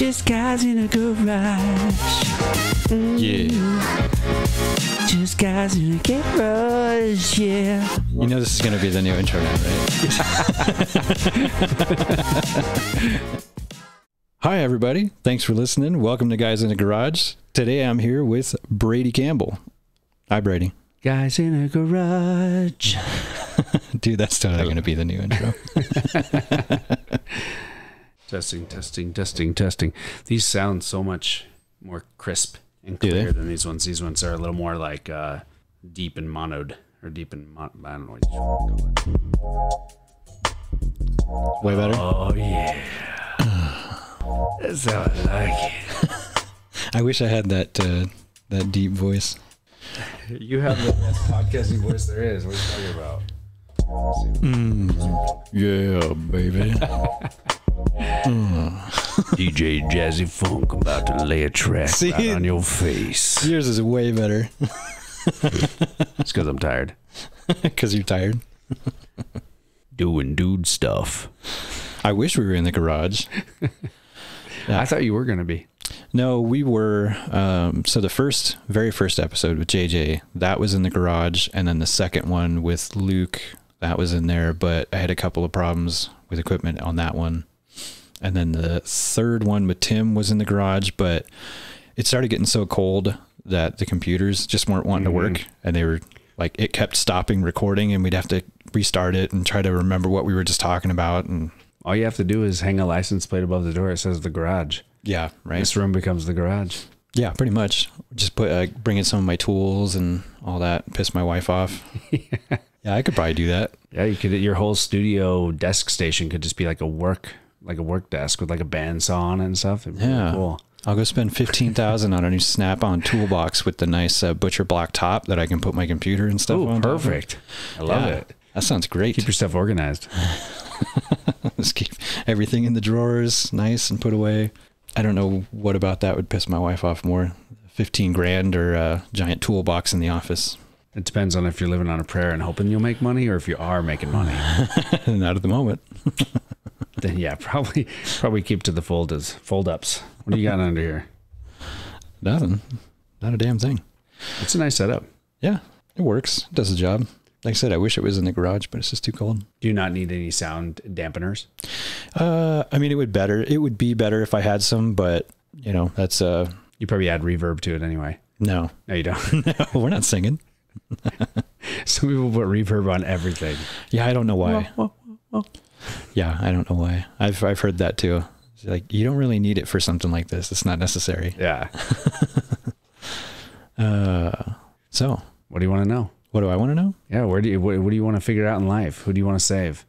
Just guys in a garage. Yeah. Just guys in a garage, yeah. You know this is going to be the new intro now, right? Hi, everybody. Thanks for listening. Welcome to Guys in a Garage. Today I'm here with Brady Campbell. Hi, Brady. Guys in a garage. Dude, that's totally going to be the new intro. Testing. These sound so much more crisp and clear than these ones. These ones are a little more like deep and monoed, or deep and I don't know what you call it. Way better? Oh, yeah. That's how I like it. I wish I had that deep voice. You have the best podcasting voice there is. What are you talking about? Yeah, baby. DJ Jazzy Funk about to lay a track right on your face. Yours is way better. It's because I'm tired. Because you're tired. Doing dude stuff. I wish we were in the garage. Yeah. I thought you were going to be. No, we were. So the very first episode with JJ, that was in the garage. And then the second one with Luke, that was in there. But I had a couple of problems with equipment on that one. And then the third one with Tim was in the garage, but it started getting so cold that the computers just weren't wanting to work. And they were like, it kept stopping recording and we'd have to restart it and try to remember what we were just talking about. And all you have to do is hang a license plate above the door. It says the garage. Yeah, right. This room becomes the garage. Yeah, pretty much. Just bring in some of my tools and all that, piss my wife off. Yeah, I could probably do that. Yeah, you could. Your whole studio desk station could just be like a work desk with like a bandsaw on it and stuff. It'd be really cool. I'll go spend $15,000 on a new Snap-on toolbox with the nice butcher block top that I can put my computer and stuff on. Perfect. I love it. That sounds great. Keep your stuff organized. Just keep everything in the drawers, nice and put away. I don't know what about that would piss my wife off more, 15 grand or a giant toolbox in the office. It depends on if you're living on a prayer and hoping you'll make money, or if you are making money. Not at the moment. Then yeah, probably keep to the fold-ups. What do you got under here? Nothing. Not a damn thing. It's a nice setup. Yeah, it works. It does the job. Like I said, I wish it was in the garage, but it's just too cold. Do you not need any sound dampeners? I mean, it would be better if I had some, but you know, that's you probably add reverb to it anyway. No, you don't. No, we're not singing. Some people put reverb on everything. Yeah, I don't know why. Yeah, I don't know why. I've heard that too. It's like, you don't really need it for something like this. It's not necessary. Yeah. So what do you want to know? What do I want to know? Yeah, what do you want to figure out in life? Who do you want to save?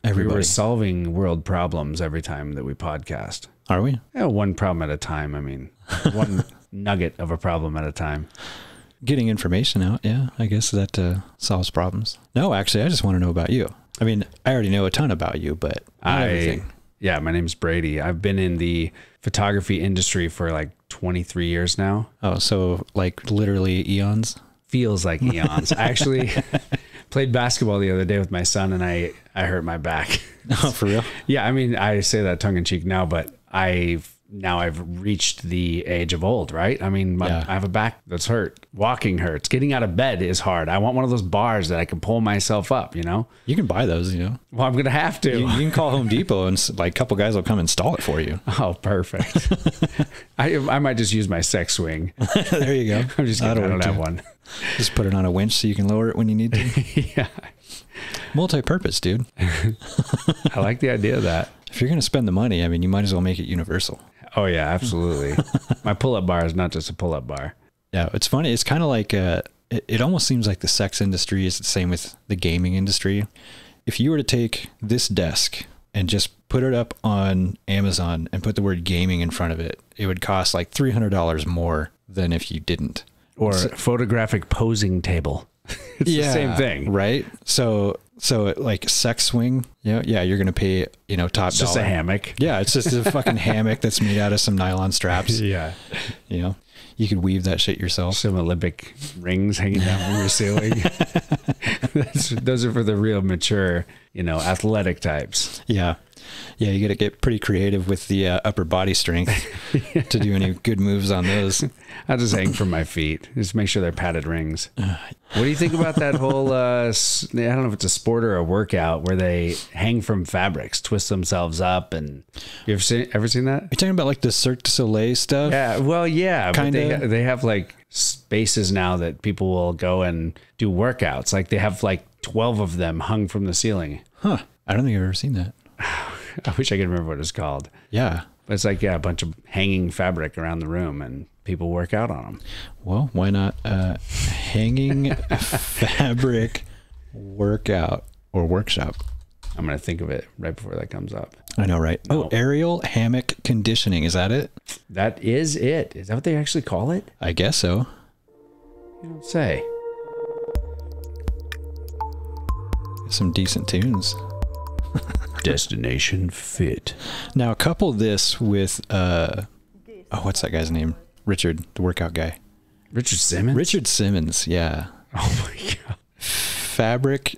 Everybody. We're solving world problems every time that we podcast. Are we? Yeah, one problem at a time. I mean, one nugget of a problem at a time. Getting information out, yeah, I guess that solves problems. No, actually, I just want to know about you. I mean, I already know a ton about you, but not everything. Yeah, my name's Brady. I've been in the photography industry for like 23 years now. Oh, so like literally eons? Feels like eons. I actually played basketball the other day with my son, and I hurt my back. Oh, for real? Yeah, I mean, I say that tongue in cheek now, but I've reached the age of old, right? I mean, I have a back that's hurt. Walking hurts. Getting out of bed is hard. I want one of those bars that I can pull myself up, you know? You can buy those, you know? Well, I'm going to have to. You can call Home Depot and like a couple guys will come install it for you. Oh, perfect. I might just use my sex swing. There you go. I'm just kidding. I don't have one. Just put it on a winch so you can lower it when you need to. Yeah. Multi-purpose, dude. I like the idea of that. If you're going to spend the money, I mean, you might as well make it universal. Oh, yeah, absolutely. My pull-up bar is not just a pull-up bar. Yeah, it's funny. It's kind of like, it almost seems like the sex industry is the same with the gaming industry. If you were to take this desk and just put it up on Amazon and put the word gaming in front of it, it would cost like $300 more than if you didn't. Or photographic posing table. It's the same thing. Right? So like sex swing, yeah, you're going to pay, top It's just dollar. a hammock. Yeah, it's just a fucking hammock that's made out of some nylon straps. Yeah. You could weave that shit yourself. Some Olympic rings hanging down from your ceiling. Those are for the real mature athletic types. Yeah. Yeah, you got to get pretty creative with the upper body strength to do any good moves on those. I'll just hang from my feet. Just make sure they're padded rings. What do you think about that whole, I don't know if it's a sport or a workout where they hang from fabrics, twist themselves up, and you ever seen that? You're talking about like the Cirque du Soleil stuff? Yeah, well, yeah. Kinda. But they have like spaces now that people will go and do workouts. Like they have like 12 of them hung from the ceiling. Huh. I don't think I've ever seen that. I wish I could remember what it's called. Yeah. But it's like, a bunch of hanging fabric around the room and people work out on them. Well, why not hanging fabric workout or workshop? I'm going to think of it right before that comes up. I know, right? No. Oh, aerial hammock conditioning. Is that it? That is it. Is that what they actually call it? I guess so. You don't say. Some decent tunes. Destination Fit. Now, couple this with, what's that guy's name? Richard, the workout guy. Richard Simmons? Richard Simmons, yeah. Oh my God. Fabric,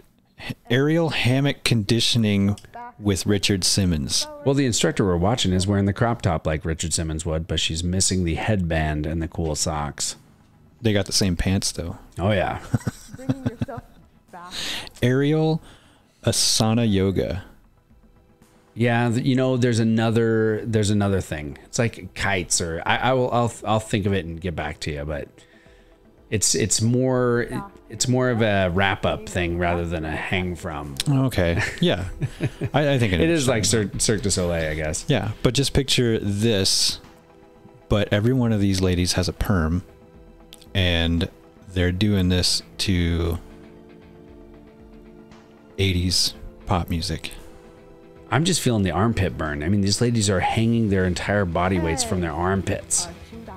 aerial hammock conditioning with Richard Simmons. Well, the instructor we're watching is wearing the crop top like Richard Simmons would, but she's missing the headband and the cool socks. They got the same pants, though. Oh, yeah. Bringing yourself back. Aerial asana yoga. Yeah, there's another thing. It's like kites, or I'll think of it and get back to you. But it's more of a wrap up thing rather than a hang from. Okay, yeah, I think it is like Cirque du Soleil, I guess. Yeah, but just picture this. But every one of these ladies has a perm, and they're doing this to 80s pop music. I'm just feeling the armpit burn. I mean, these ladies are hanging their entire body weights from their armpits. Arching back.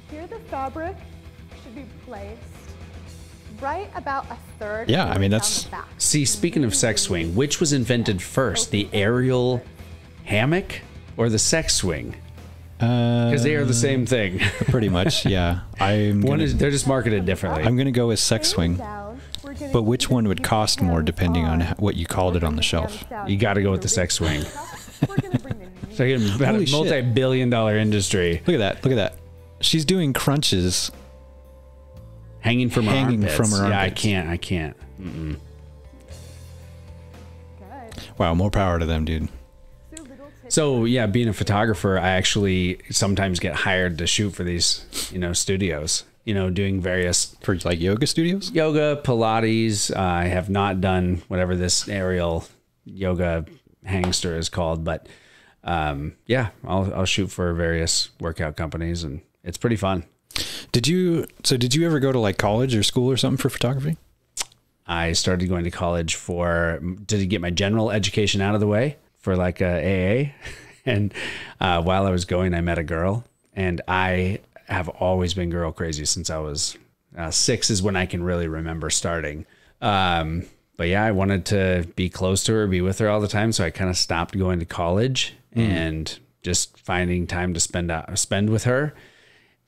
Here the fabric should be placed right about a third. Yeah, I mean, that's- down the back. See, speaking of sex swing, which was invented first, the aerial hammock or the sex swing? Because they are the same thing. Pretty much, yeah. They're just marketed differently. I'm gonna go with sex swing. Down, we're gonna But which use one would these cost more hands depending on on. what you called it on the shelf? You got to go with the sex swing. We're gonna bring the knee. It's like about Holy a shit. multi-billion-dollar industry. Look at that! Look at that! She's doing crunches. Hanging from her Hanging armpits. from her Yeah, armpits. I can't. Mm-mm. Good. Wow, more power to them, dude. So little tips. So yeah, being a photographer, I actually sometimes get hired to shoot for these, studios. Doing various For like yoga studios? yoga, Pilates. I have not done whatever this aerial yoga hangster is called, but yeah, I'll shoot for various workout companies, and it's pretty fun. Did you ever go to like college or school or something for photography? I started going to college to get my general education out of the way for like a AA. And while I was going, I met a girl, and I have always been girl crazy since I was 6 is when I can really remember starting. But yeah, I wanted to be close to her, be with her all the time. So I kind of stopped going to college and just finding time to spend with her.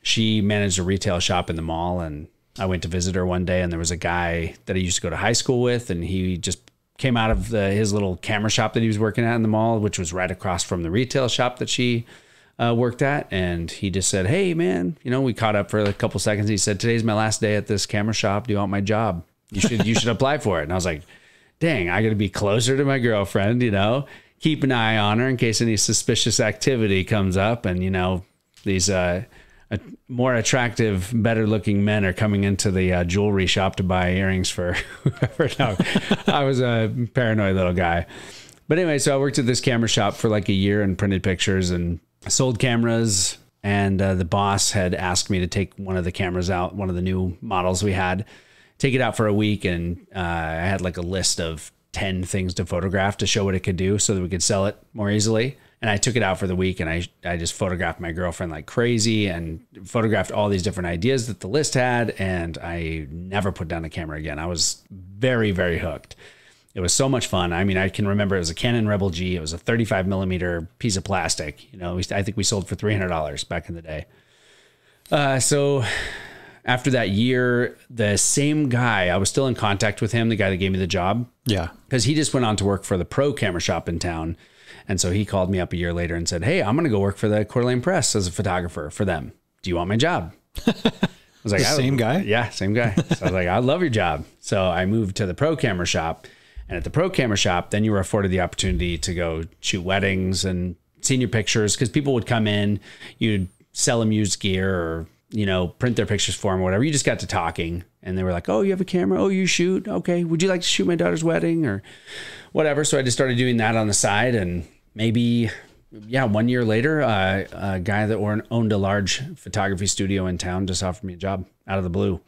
She managed a retail shop in the mall, and I went to visit her one day, and there was a guy that I used to go to high school with, and he just came out of his little camera shop that he was working at in the mall, which was right across from the retail shop that she worked at. And he just said, "Hey man, we caught up for a couple seconds." He said, "Today's my last day at this camera shop. Do you want my job? You should apply for it." And I was like, dang, I got to be closer to my girlfriend, keep an eye on her in case any suspicious activity comes up. And, these more attractive, better looking men are coming into the jewelry shop to buy earrings for whoever. No, I was a paranoid little guy. But anyway, so I worked at this camera shop for like a year and printed pictures and sold cameras. And the boss had asked me to take one of the cameras out, one of the new models we had, take it out for a week. And I had like a list of 10 things to photograph to show what it could do so that we could sell it more easily. And I took it out for the week, and I just photographed my girlfriend like crazy and photographed all these different ideas that the list had. And I never put down a camera again. I was very, very hooked. It was so much fun. I mean, I can remember it was a Canon Rebel G. It was a 35 millimeter piece of plastic. I think we sold for $300 back in the day. So after that year, the same guy, I was still in contact with him, the guy that gave me the job. Yeah. Because he just went on to work for the pro camera shop in town. And so he called me up a year later and said, hey, I'm going to go work for the Coeur d'Alene Press as a photographer for them. Do you want my job? I was like, same guy? Yeah, same guy. So I was like, I love your job. So I moved to the pro camera shop. And at the pro camera shop, then you were afforded the opportunity to go shoot weddings and senior pictures, because people would come in, you'd sell them used gear or, you know, print their pictures for them or whatever. You just got to talking and they were like, oh, you have a camera? Oh, you shoot? Okay. Would you like to shoot my daughter's wedding or whatever? So I just started doing that on the side. And maybe, 1 year later, a guy that owned a large photography studio in town just offered me a job out of the blue.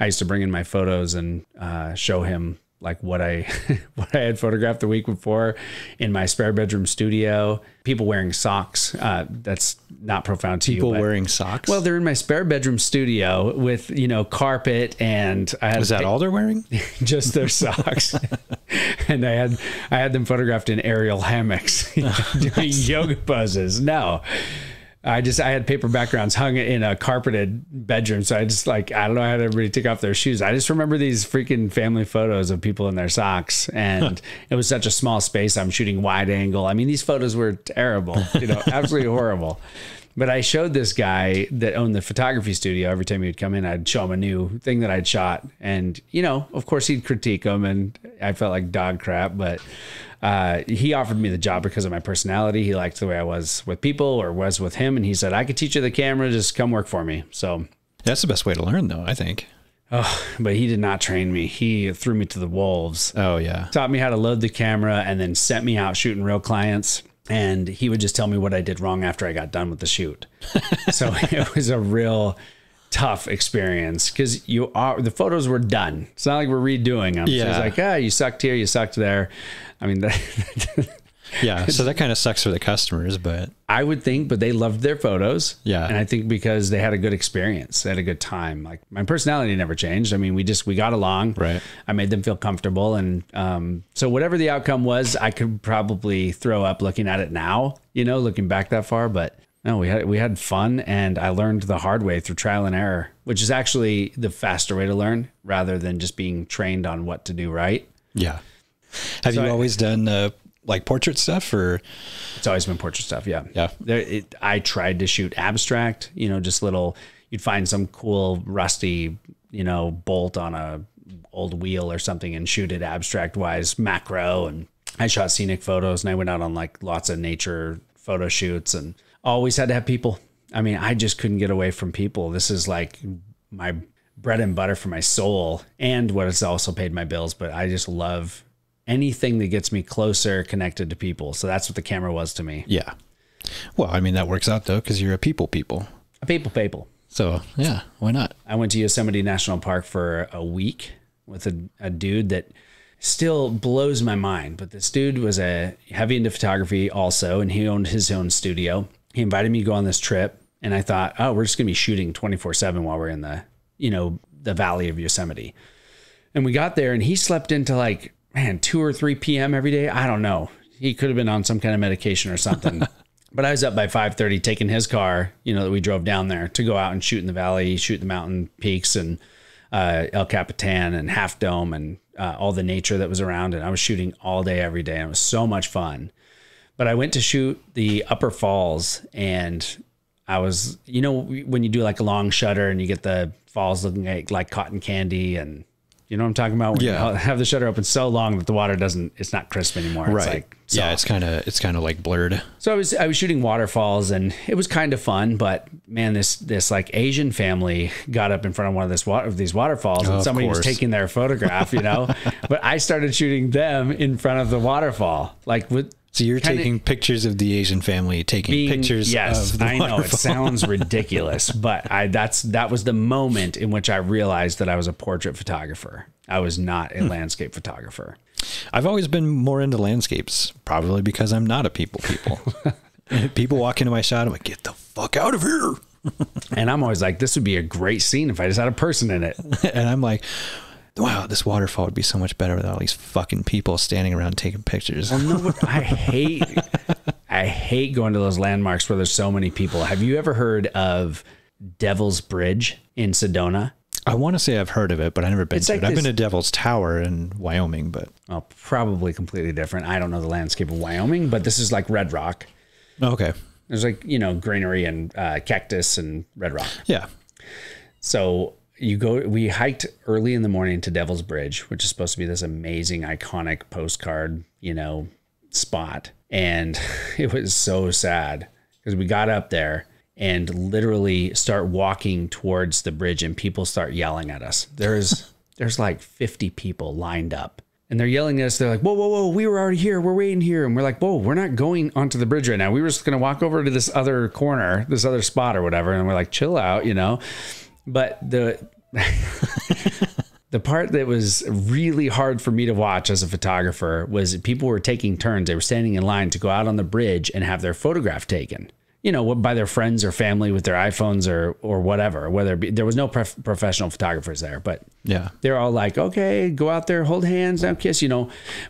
I used to bring in my photos and show him like what I had photographed the week before in my spare bedroom studio. People wearing socks. That's not profound to People you. People wearing socks? Well, they're in my spare bedroom studio with, you know, carpet, and I had Is that all they're wearing? just their socks. And I had them photographed in aerial hammocks doing yoga poses. No. I had paper backgrounds hung in a carpeted bedroom. So I just I don't know how everybody took off their shoes. I just remember these freaking family photos of people in their socks. And it was such a small space. I'm shooting wide angle. I mean, these photos were terrible, you know, absolutely horrible. But I showed this guy that owned the photography studio. Every time he would come in, I'd show him a new thing that I'd shot. And, you know, of course he'd critique them and I felt like dog crap, but he offered me the job because of my personality. He liked the way I was with people or was with him. And he said, I could teach you the camera. Just come work for me. So that's the best way to learn though, I think. Oh, but he did not train me. He threw me to the wolves. Oh yeah. Taught me how to load the camera and then sent me out shooting real clients. And he would just tell me what I did wrong after I got done with the shoot. So it was a real tough experience because the photos were done. It's not like we're redoing them. Yeah. So it's like, you sucked here, you sucked there. I mean, yeah. So that kind of sucks for the customers, but I would think, but they loved their photos. Yeah. And I think because they had a good experience, they had a good time. Like my personality never changed. I mean, we got along. Right. I made them feel comfortable. And so whatever the outcome was, I could probably throw up looking at it now, you know, looking back that far. But no, we had fun, and I learned the hard way through trial and error, which is actually the faster way to learn rather than just being trained on what to do right. Yeah. Have you always done like portrait stuff, or? It's always been portrait stuff. Yeah. Yeah. I tried to shoot abstract, you know, just little, you'd find some cool rusty, you know, bolt on a old wheel or something and shoot it abstract wise, macro. And I shot scenic photos, and I went out on like lots of nature photo shoots and always had to have people. I mean, I just couldn't get away from people. This is like my bread and butter for my soul, and what it's also paid my bills. But I just love anything that gets me closer connected to people. So that's what the camera was to me. Yeah. Well, I mean, that works out though, because you're a people. A people. So yeah, why not? I went to Yosemite National Park for a week with a dude that still blows my mind. But this dude was heavy into photography also, and he owned his own studio. He invited me to go on this trip, and I thought, oh, we're just going to be shooting 24/7 while we're in the valley of Yosemite. And we got there, and he slept into like, 2 or 3 p.m. every day. I don't know. He could have been on some kind of medication or something. But I was up by 5:30 taking his car, that we drove down there to go out and shoot in the valley, shoot the mountain peaks and El Capitan and Half Dome and all the nature that was around. And I was shooting all day, every day. And it was so much fun. But I went to shoot the Upper Falls, and I was, when you do like a long shutter and you get the falls looking like cotton candy, and you know what I'm talking about? When you have the shutter open so long that the water it's not crisp anymore. Right. It's like soft. It's kind of like blurred. So I was shooting waterfalls, and it was kind of fun, but man, this like Asian family got up in front of one of these waterfalls, and somebody was taking their photograph, but I started shooting them in front of the waterfall, So you're taking pictures of the Asian family taking pictures of the waterfall. I know it sounds ridiculous, but that was the moment in which I realized that I was a portrait photographer. I was not a landscape photographer. I've always been more into landscapes, probably because I'm not a people. People walk into my shot, I'm like, get the fuck out of here. And I'm always like, this would be a great scene if I just had a person in it. And I'm like, wow, this waterfall would be so much better with all these fucking people standing around taking pictures. Well, no, I hate going to those landmarks where there's so many people. Have you ever heard of Devil's Bridge in Sedona. I want to say I've heard of it, but I've never been to it. I've been to Devil's Tower in Wyoming, but probably completely different. I don't know the landscape of Wyoming, but this is like Red Rock. Okay. There's like, greenery and cactus and red rock. Yeah. So we hiked early in the morning to Devil's Bridge, which is supposed to be this amazing, iconic postcard, spot. And it was so sad because we got up there and literally start walking towards the bridge and people start yelling at us. There's like 50 people lined up. And they're yelling at us. They're like, whoa, whoa, whoa, we were already here. We're waiting here. And we're like, whoa, we're not going onto the bridge right now. We were just going to walk over to this other corner, this other spot or whatever. And we're like, chill out, But the part that was really hard for me to watch as a photographer was people were taking turns. They were standing in line to go out on the bridge and have their photograph taken. By their friends or family with their iPhones or whatever, there was no professional photographers there, but yeah, they're all like, okay, go out there, hold hands, now kiss,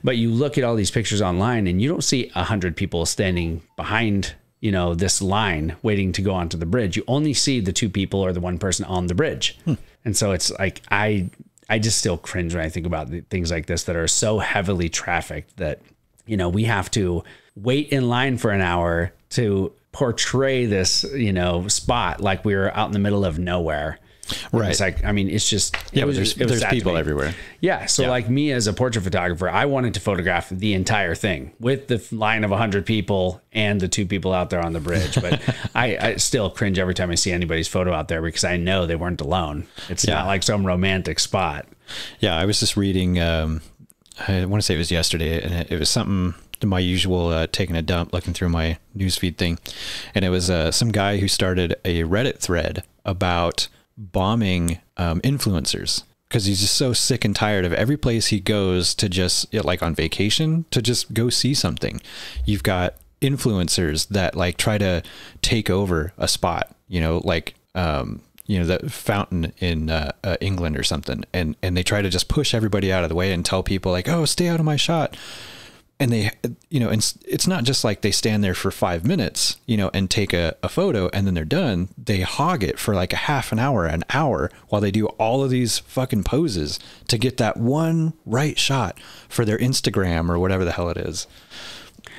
but you look at all these pictures online and you don't see 100 people standing behind, this line waiting to go onto the bridge. You only see the 2 people or the 1 person on the bridge. And so it's like, I just still cringe when I think about things like this that are so heavily trafficked that, we have to wait in line for an hour to portray this, spot like we were out in the middle of nowhere. Right. It's like, it's just, there's people everywhere. Yeah. So like me as a portrait photographer, I wanted to photograph the entire thing with the line of 100 people and the 2 people out there on the bridge. But I still cringe every time I see anybody's photo out there because I know they weren't alone. It's not like some romantic spot. Yeah. I was just reading, I want to say it was yesterday, and it was something, my usual taking a dump, looking through my newsfeed thing. And it was some guy who started a Reddit thread about bombing influencers because he's just so sick and tired of every place he goes to just like on vacation to just go see something. You've got influencers that like try to take over a spot, the fountain in England or something. And they try to just push everybody out of the way and tell people like, oh, stay out of my shot. And they, and it's not just like they stand there for 5 minutes, and take a photo and then they're done. They hog it for like a half an hour while they do all of these fucking poses to get that one right shot for their Instagram or whatever the hell it is.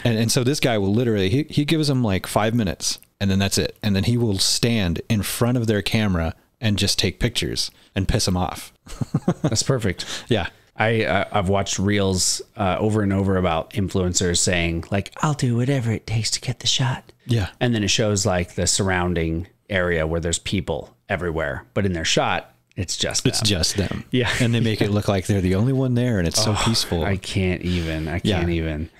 And so this guy will literally, he gives them like 5 minutes and then that's it. And then he will stand in front of their camera and just take pictures and piss them off. That's perfect. Yeah. I've watched reels over and over about influencers saying like, I'll do whatever it takes to get the shot. Yeah. And then it shows like the surrounding area where there's people everywhere, but in their shot, it's just them. Yeah. And they make it look like they're the only one there and it's so peaceful. I can't even.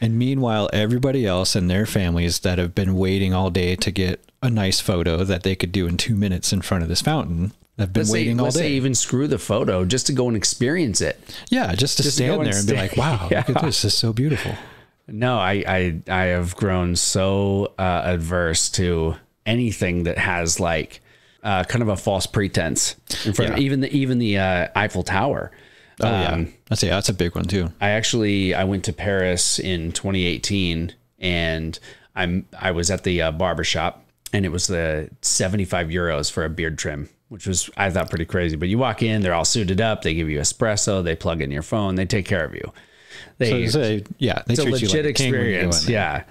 And meanwhile, everybody else and their families that have been waiting all day to get a nice photo that they could do in 2 minutes in front of this fountain, I've been waiting all day. Let's say even screw the photo just to go and experience it. Yeah, just to stand there and be like, wow, look at this. This is so beautiful. No, I have grown so adverse to anything that has like kind of a false pretense in front of even the Eiffel Tower. Oh yeah, that's a big one too. I went to Paris in 2018 and I was at the barbershop and it was the 75 euros for a beard trim, which was, I thought, pretty crazy. But you walk in, they're all suited up. They give you espresso. They plug in your phone. They take care of you. It's a legit experience. Yeah.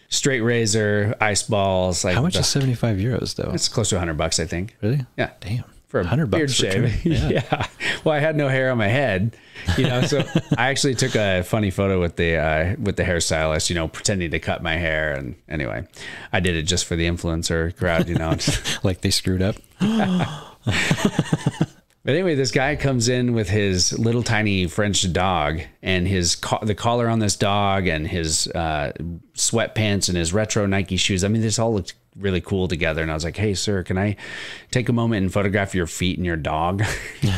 Straight razor, ice balls. Like how much is 75 euros though? It's close to $100, I think. Really? Yeah. Damn. For a $100 beard shave. Yeah. Well, I had no hair on my head, so I actually took a funny photo with the hairstylist, pretending to cut my hair. And anyway, I did it just for the influencer crowd, like they screwed up. But anyway, this guy comes in with his little tiny French dog and the collar on this dog and his sweatpants and his retro Nike shoes. I mean, this all looked really cool together. And I was like, hey, sir, can I take a moment and photograph your feet and your dog?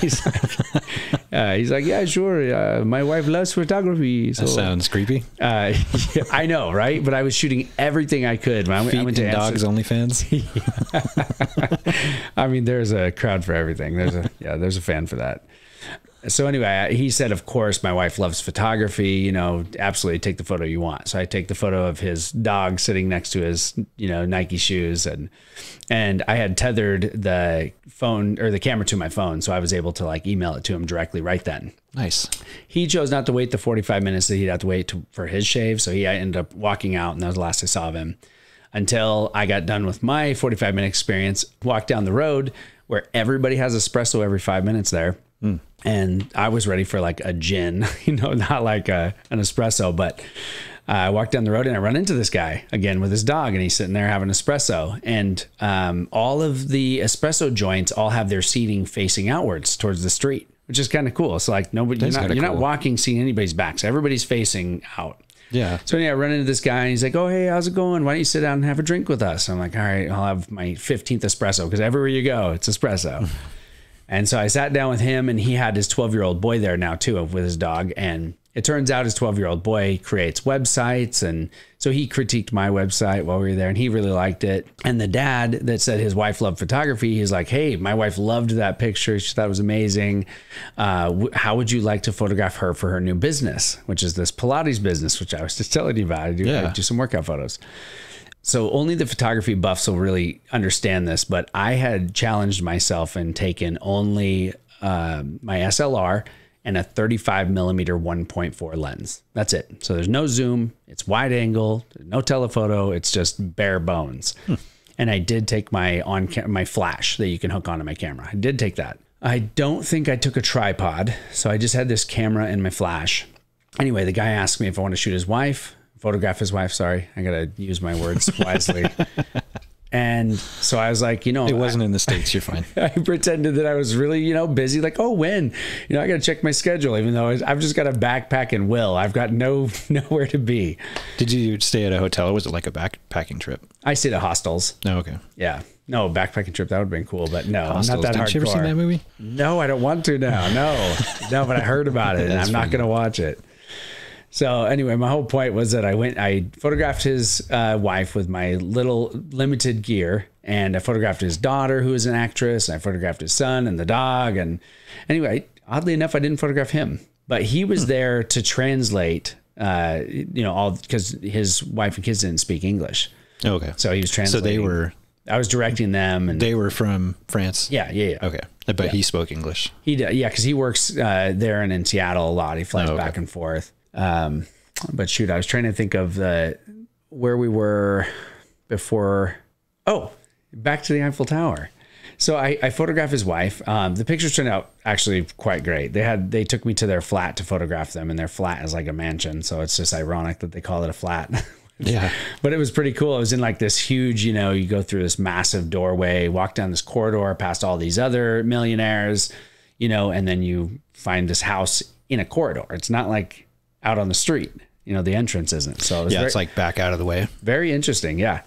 He's like, yeah, sure. My wife loves photography. So. That sounds creepy. Yeah, I know, right? But I was shooting everything I could. I went to dogs OnlyFans. I mean, there's a crowd for everything. There's a fan for that. So anyway, he said, of course, my wife loves photography, absolutely take the photo you want. So I take the photo of his dog sitting next to his, Nike shoes. And I had tethered the phone or the camera to my phone. So I was able to like email it to him directly right then. Nice. He chose not to wait the 45 minutes that he'd have to wait for his shave. So I ended up walking out, and that was the last I saw of him until I got done with my 45-minute experience, walked down the road where everybody has espresso every 5 minutes there. And I was ready for like a gin, not like an espresso, but I walked down the road and I run into this guy again with his dog, and he's sitting there having espresso. And all of the espresso joints all have their seating facing outwards towards the street, which is kind of cool. So like you're not walking, seeing anybody's back. So everybody's facing out. Yeah. So anyway, I run into this guy and he's like, oh, hey, how's it going? Why don't you sit down and have a drink with us? I'm like, all right, I'll have my 15th espresso, because everywhere you go, it's espresso. And so I sat down with him, and he had his 12-year-old boy there now too, with his dog. And it turns out his 12-year-old boy creates websites. And so he critiqued my website while we were there, and he really liked it. And the dad that said his wife loved photography, he's like, hey, my wife loved that picture. She thought it was amazing. How would you like to photograph her for her new business, which is this Pilates business, which I was just telling you about. I do some workout photos. So only the photography buffs will really understand this, but I had challenged myself and taken only my SLR and a 35 millimeter 1.4 lens. That's it. So there's no zoom, it's wide angle, no telephoto, it's just bare bones. And I did take my flash that you can hook onto my camera. I did take that. I don't think I took a tripod, so I just had this camera and my flash. Anyway, the guy asked me if I want to shoot his wife. Photograph his wife. Sorry, I gotta use my words wisely. And so I was like, it wasn't in the States. You're fine. I pretended that I was really, busy. Like, oh, when? I got to check my schedule, even though I've just got a backpack and will. I've got nowhere to be. Did you stay at a hotel, or was it like a backpacking trip? I stayed at hostels. Oh, okay. Yeah. No, backpacking trip, that would have been cool, but no, Hostels. I'm not that hardcore. Did you ever see that movie? No, I don't want to now. No, but I heard about it, and I'm not going to watch it. So anyway, my whole point was that I photographed his wife with my little limited gear, and I photographed his daughter, who is an actress, and I photographed his son and the dog. And anyway, oddly enough, I didn't photograph him, but he was there to translate, all, because his wife and kids didn't speak English. Okay. So he was translating. I was directing them, and they were from France. Yeah. Okay. But he spoke English. He did. Yeah. Cause he works there and in Seattle a lot. He flies back and forth. But shoot, I was trying to think of where we were before. Oh, back to the Eiffel Tower. So I photographed his wife. The pictures turned out actually quite great. They took me to their flat to photograph them, and their flat is like a mansion. So it's just ironic that they call it a flat. Yeah. But it was pretty cool. It was in like this huge, you go through this massive doorway, walk down this corridor past all these other millionaires, and then you find this house in a corridor. It's not like out on the street, the entrance isn't. So it's like back out of the way. Very interesting. Yeah.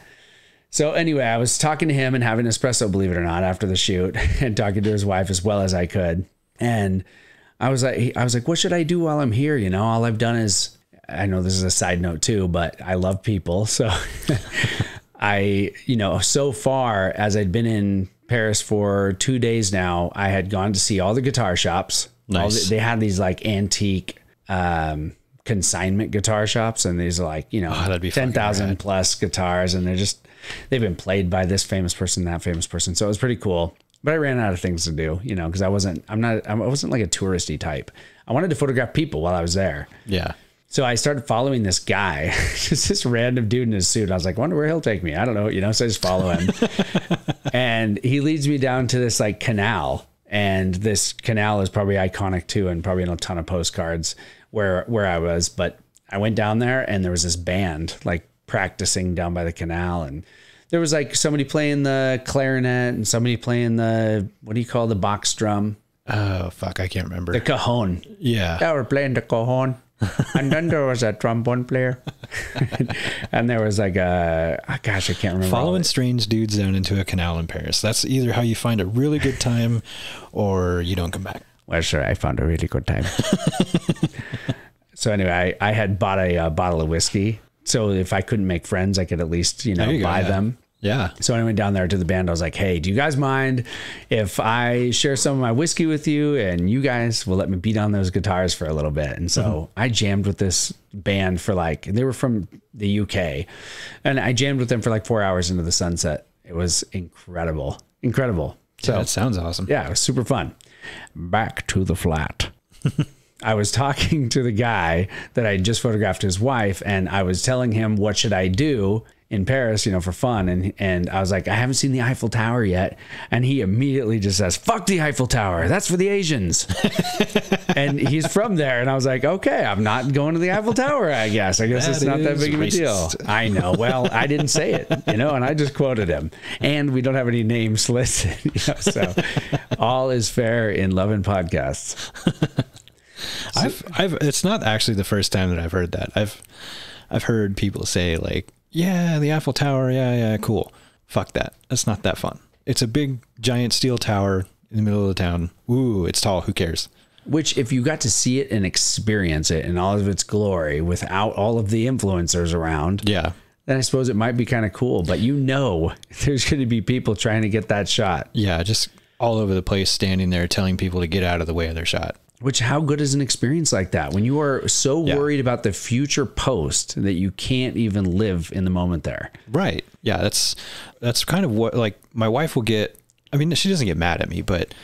So anyway, I was talking to him and having espresso, believe it or not, after the shoot, and talking to his wife as well as I could. And I was like, what should I do while I'm here? All I've done is, I know this is a side note too, but I love people. So so far as I'd been in Paris for 2 days now, I had gone to see all the guitar shops. Nice. They had these like antique, consignment guitar shops, and these are like 10,000 plus guitars, and they've been played by this famous person, that famous person. So it was pretty cool, but I ran out of things to do, because I wasn't like a touristy type. I wanted to photograph people while I was there. Yeah. So I started following this guy, just this random dude in his suit. I was like, I wonder where he'll take me. I don't know, so I just follow him. And he leads me down to this like canal. And this canal is probably iconic too, and probably in a ton of postcards where I was. But I went down there, and there was this band like practicing down by the canal, and there was like somebody playing the clarinet and somebody playing the, what do you call the box drum? Oh, fuck, I can't remember. The cajon. Yeah. They were playing the cajon. And then there was a trombone player. And there was like gosh, I can't remember. Following strange dudes down into a canal in Paris. That's either how you find a really good time or you don't come back. Well, sure, I found a really good time. So anyway, I had bought a bottle of whiskey. So if I couldn't make friends, I could at least, buy them. Yeah. So I went down there to the band. I was like, hey, do you guys mind if I share some of my whiskey with you and you guys will let me beat on those guitars for a little bit? And so I jammed with this band for they were from the UK, and I jammed with them for 4 hours into the sunset. It was incredible. Incredible. So that sounds awesome. Yeah, it was super fun. Back to the flat. I was talking to the guy that I just photographed his wife, and I was telling him what should I do in Paris, for fun. And I was like, I haven't seen the Eiffel Tower yet. And he immediately just says, fuck the Eiffel Tower. That's for the Asians. And he's from there. And I was like, okay, I'm not going to the Eiffel Tower, I guess. It's not that big of a deal. I know. Well, I didn't say it, and I just quoted him. And we don't have any names listed. So all is fair in love and podcasts. It's not actually the first time that I've heard that. I've heard people say yeah, the Eiffel Tower. Yeah, cool. Fuck that. That's not that fun. It's a big, giant steel tower in the middle of the town. Ooh, it's tall. Who cares? Which, if you got to see it and experience it in all of its glory without all of the influencers around, then I suppose it might be kind of cool. But there's going to be people trying to get that shot. Yeah, just all over the place, standing there telling people to get out of the way of their shot. Which, how good is an experience like that when you are so worried about the future post that you can't even live in the moment there? Right. Yeah. That's kind of what, my wife will get. I mean, she doesn't get mad at me, but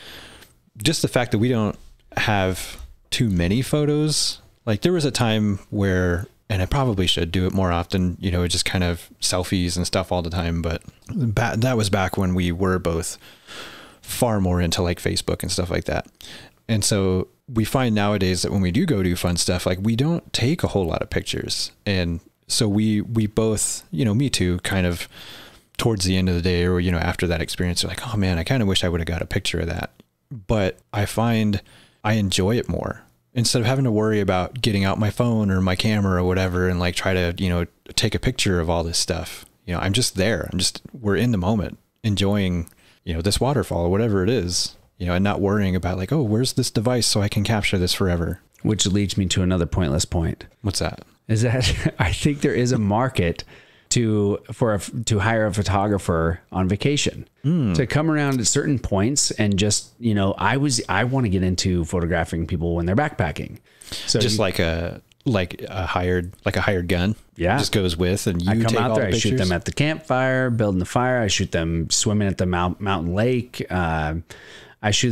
just the fact that we don't have too many photos. There was a time where, and I probably should do it more often, just kind of selfies and stuff all the time. But that was back when we were both far more into Facebook and stuff like that. And so we find nowadays that when we do go do fun stuff, we don't take a whole lot of pictures. And so we both, me too, kind of towards the end of the day or, after that experience, we're like, oh man, I kind of wish I would have got a picture of that. But I find I enjoy it more instead of having to worry about getting out my phone or my camera or whatever and try to, take a picture of all this stuff. I'm just there. We're in the moment enjoying, this waterfall or whatever it is. And not worrying about oh, where's this device so I can capture this forever. Which leads me to another pointless point. What's that? Is that I think there is a market to hire a photographer on vacation to come around at certain points and just, I want to get into photographing people when they're backpacking. So just a hired gun. Yeah. Just goes with, and you come out there, I shoot them at the campfire, building the fire. I shoot them swimming at the mountain lake. I shoot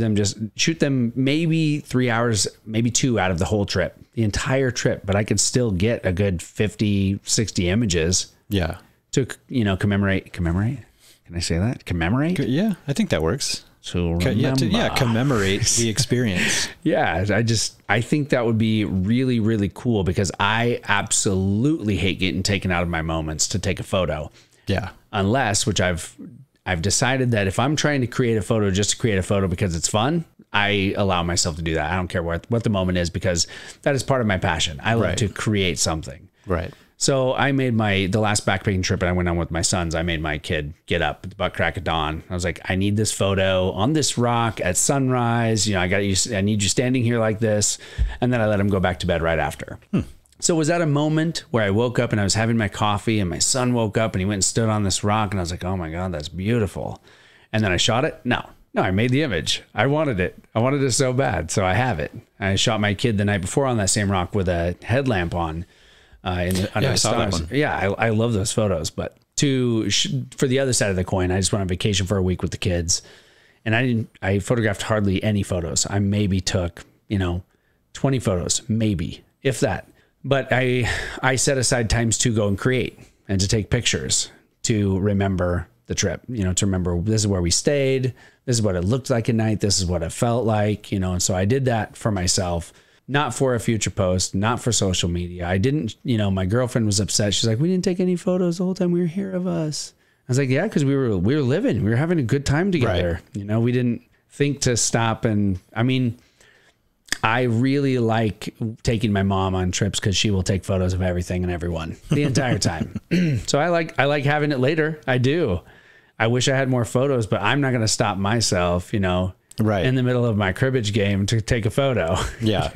them maybe 3 hours, maybe 2 out of the whole trip, the entire trip, but I could still get a good 50, 60 images. Yeah. To, commemorate. Can I say that? Commemorate? Yeah, I think that works. So commemorate the experience. Yeah. I think that would be really, really cool because I absolutely hate getting taken out of my moments to take a photo. Yeah. Unless, which I've decided that if I'm trying to create a photo just to create a photo because it's fun, I allow myself to do that. I don't care what the moment is because that is part of my passion. I love to create something. Right. So I made the last backpacking trip and I went on with my sons. I made my kid get up at the butt crack of dawn. I was like, I need this photo on this rock at sunrise. I need you standing here like this. And then I let him go back to bed right after. So was that a moment where I woke up and I was having my coffee and my son woke up and he went and stood on this rock and I was like, oh my God, that's beautiful. And then I shot it? No, I made the image. I wanted it. I wanted it so bad. So I have it. I shot my kid the night before on that same rock with a headlamp on. I saw that one. Yeah, I love those photos. But for the other side of the coin, I just went on vacation for a week with the kids and I photographed hardly any photos. I maybe took, 20 photos, maybe, if that. But I set aside times to go and create and to take pictures to remember the trip, to remember this is where we stayed. This is what it looked like at night. This is what it felt like, and so I did that for myself, not for a future post, not for social media. I didn't, my girlfriend was upset. She's like, we didn't take any photos the whole time we were here of us. I was like, yeah, because we were living, we were having a good time together. Right. We didn't think to stop. And I really like taking my mom on trips because she will take photos of everything and everyone the entire time. So I like having it later. I do. I wish I had more photos, but I'm not going to stop myself, in the middle of my cribbage game to take a photo. Yeah.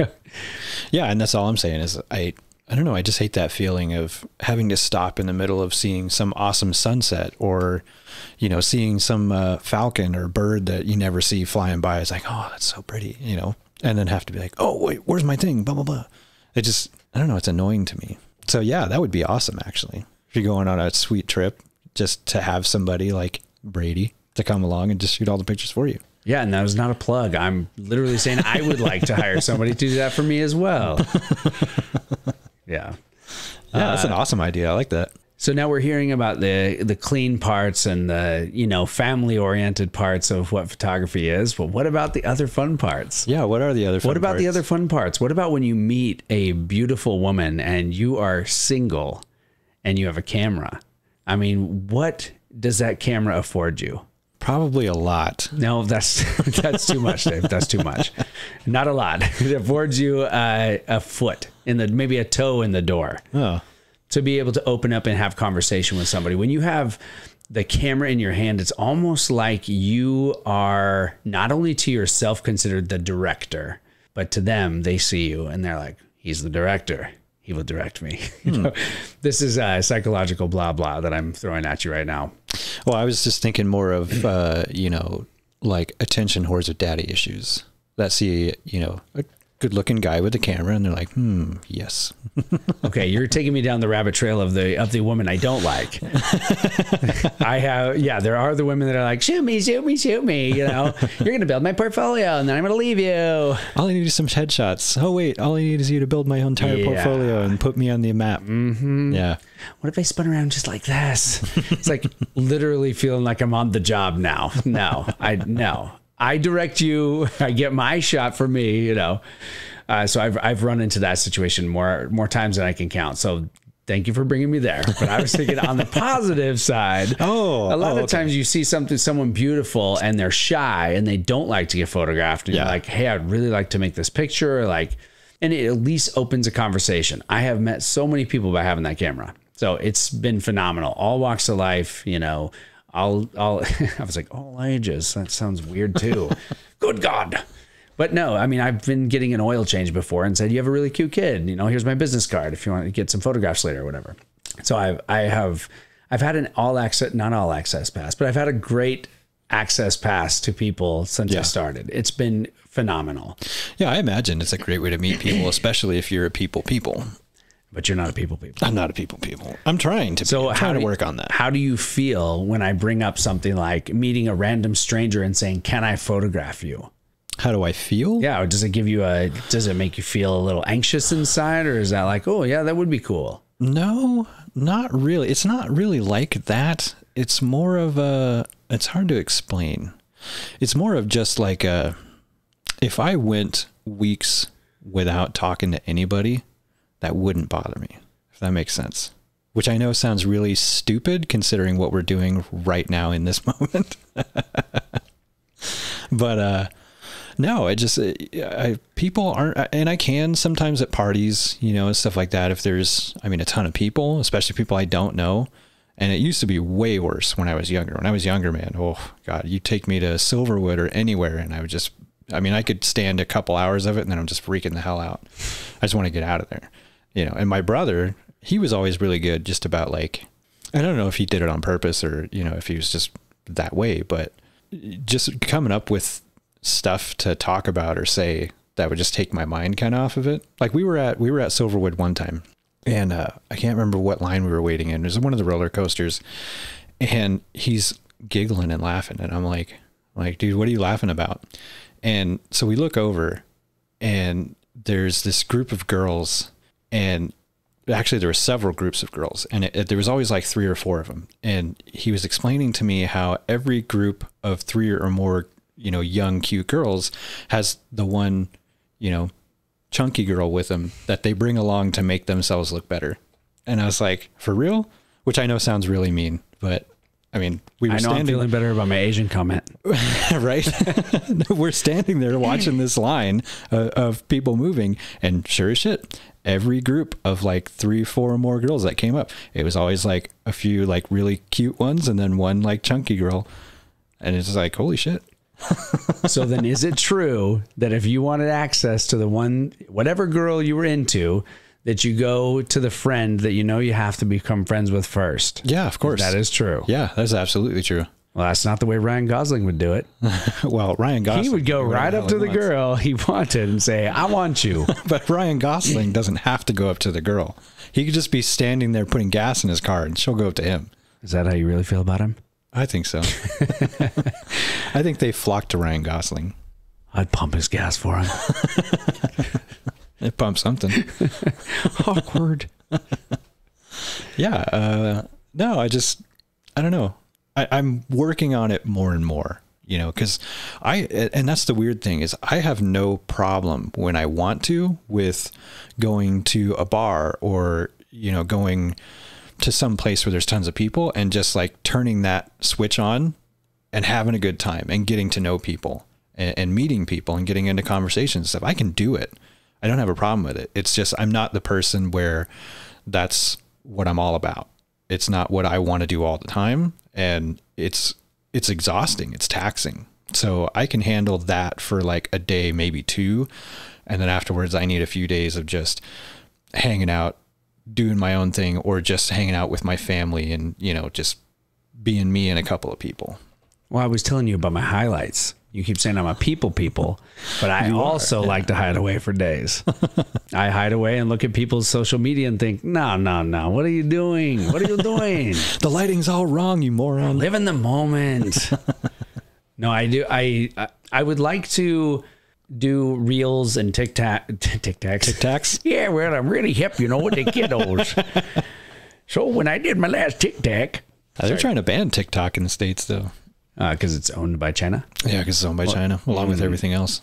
Yeah. And that's all I'm saying is I I don't know. I just hate that feeling of having to stop in the middle of seeing some awesome sunset or, you know, seeing some falcon or bird that you never see flying by. It's like, oh, that's so pretty, you know, and then have to be like, oh, wait, where's my thing? Blah, blah, blah. It just, I don't know. It's annoying to me. So yeah, that would be awesome. Actually, if you're going on a sweet trip, just to have somebody like Brady to come along and just shoot all the pictures for you. Yeah, and that was not a plug. I'm literally saying I would like to hire somebody to do that for me as well. Yeah. Yeah, that's an awesome idea. I like that. So now we're hearing about the clean parts and the, you know, family-oriented parts of what photography is. But what about the other fun parts? Yeah, what are the other fun parts? What about the other fun parts? What about when you meet a beautiful woman and you are single and you have a camera? I mean, what does that camera afford you? Probably a lot. No, that's too much, Dave. That's too much. Not a lot. It affords you a foot maybe a toe in the door. Oh. To be able to open up and have conversation with somebody. When you have the camera in your hand, it's almost like you are not only to yourself considered the director, but to them, they see you and they're like, he's the director. He will direct me. You know, this is a psychological blah, blah that I'm throwing at you right now. Well, I was just thinking more of, you know, like attention whores with daddy issues that see, you know, a good looking guy with a camera and they're like, yes. Okay. You're taking me down the rabbit trail of the woman I don't like. There are the women that are like, shoot me, shoot me, shoot me. You know, you're going to build my portfolio and then I'm going to leave you. All I need is some headshots. Oh wait, all I need is you to build my entire portfolio and put me on the map. Mm-hmm. Yeah. What if I spun around just like this? It's like literally feeling like I'm on the job now. No. I direct you. I get my shot for me, you know. So I've run into that situation more times than I can count. So thank you for bringing me there. But I was thinking on the positive side. A lot of times you see someone beautiful and they're shy and they don't like to get photographed. And you're like, hey, I'd really like to make this picture. And it at least opens a conversation. I have met so many people by having that camera. So it's been phenomenal. All walks of life, you know. I was like, all ages. That sounds weird too. Good God. But no, I mean, I've been getting an oil change before and said, you have a really cute kid. You know, here's my business card if you want to get some photographs later or whatever. So I've had an not all access pass, but I've had a great access pass to people since I started. It's been phenomenal. Yeah, I imagine it's a great way to meet people, especially if you're a people. But you're not a people. I'm not a people. I'm trying to work on that. How do you feel when I bring up something like meeting a random stranger and saying, can I photograph you? How do I feel? Yeah. Does it make you feel a little anxious inside, or is that like, oh yeah, that would be cool? No, not really. It's not really like that. It's more of it's hard to explain. It's more of just like if I went weeks without talking to anybody, that wouldn't bother me, if that makes sense. Which I know sounds really stupid considering what we're doing right now in this moment. But no, people aren't, and I can sometimes at parties, you know, and stuff like that. If there's, a ton of people, especially people I don't know. And it used to be way worse when I was younger. When I was younger, man, oh God, you take me to Silverwood or anywhere and I would just, I could stand a couple hours of it and then I'm just freaking the hell out. I just want to get out of there. You know, and my brother, he was always really good just about like, I don't know if he did it on purpose or, you know, if he was just that way, but just coming up with stuff to talk about or say that would just take my mind kind of off of it. Like we were at Silverwood one time and I can't remember what line we were waiting in. It was one of the roller coasters and he's giggling and laughing. And I'm like, dude, what are you laughing about? And so we look over and there's this group of girls. And actually there were several groups of girls and there was always like 3 or 4 of them. And he was explaining to me how every group of 3 or more, you know, young, cute girls has the one, you know, chunky girl with them that they bring along to make themselves look better. And I was like, for real? Which I know sounds really mean, but I'm feeling better about my Asian comment. Right? We're standing there watching this line of people moving and sure as shit, every group of like 3, 4 or more girls that came up, it was always like a few like really cute ones and then one like chunky girl. And it's like, holy shit. So then is it true that if you wanted access to the one, whatever girl you were into, that you go to the friend that you know you have to become friends with first. Yeah, of course. That is true. Yeah, that's absolutely true. Well, that's not the way Ryan Gosling would do it. Well, Ryan Gosling. He would go right up to the girl he wanted and say, I want you. But Ryan Gosling doesn't have to go up to the girl. He could just be standing there putting gas in his car and she'll go up to him. Is that how you really feel about him? I think so. I think they flock to Ryan Gosling. I'd pump his gas for him. It pumps something. Awkward. Yeah. No, I don't know. I'm working on it more and more, you know, because and that's the weird thing is I have no problem when I want to with going to a bar or, you know, going to some place where there's tons of people and just like turning that switch on and having a good time and getting to know people and meeting people and getting into conversations and stuff. I can do it. I don't have a problem with it. It's just, I'm not the person where that's what I'm all about. It's not what I want to do all the time. And it's exhausting. It's taxing. So I can handle that for like a day, maybe two. And then afterwards I need a few days of just hanging out, doing my own thing, or just hanging out with my family and, you know, just being me and a couple of people. Well, I was telling you about my highlights. You keep saying I'm a people, but I also like to hide away for days. I hide away and look at people's social media and think, no. What are you doing? What are you doing? The lighting's all wrong, you moron. Live in the moment. No, I do. I would like to do reels and TikToks. Yeah, well, I'm really hip, you know, with the kiddos. So when I did my last TikTok. They're trying to ban TikTok in the States, though. Because it's owned by China? Yeah, because it's owned by China, along with everything else.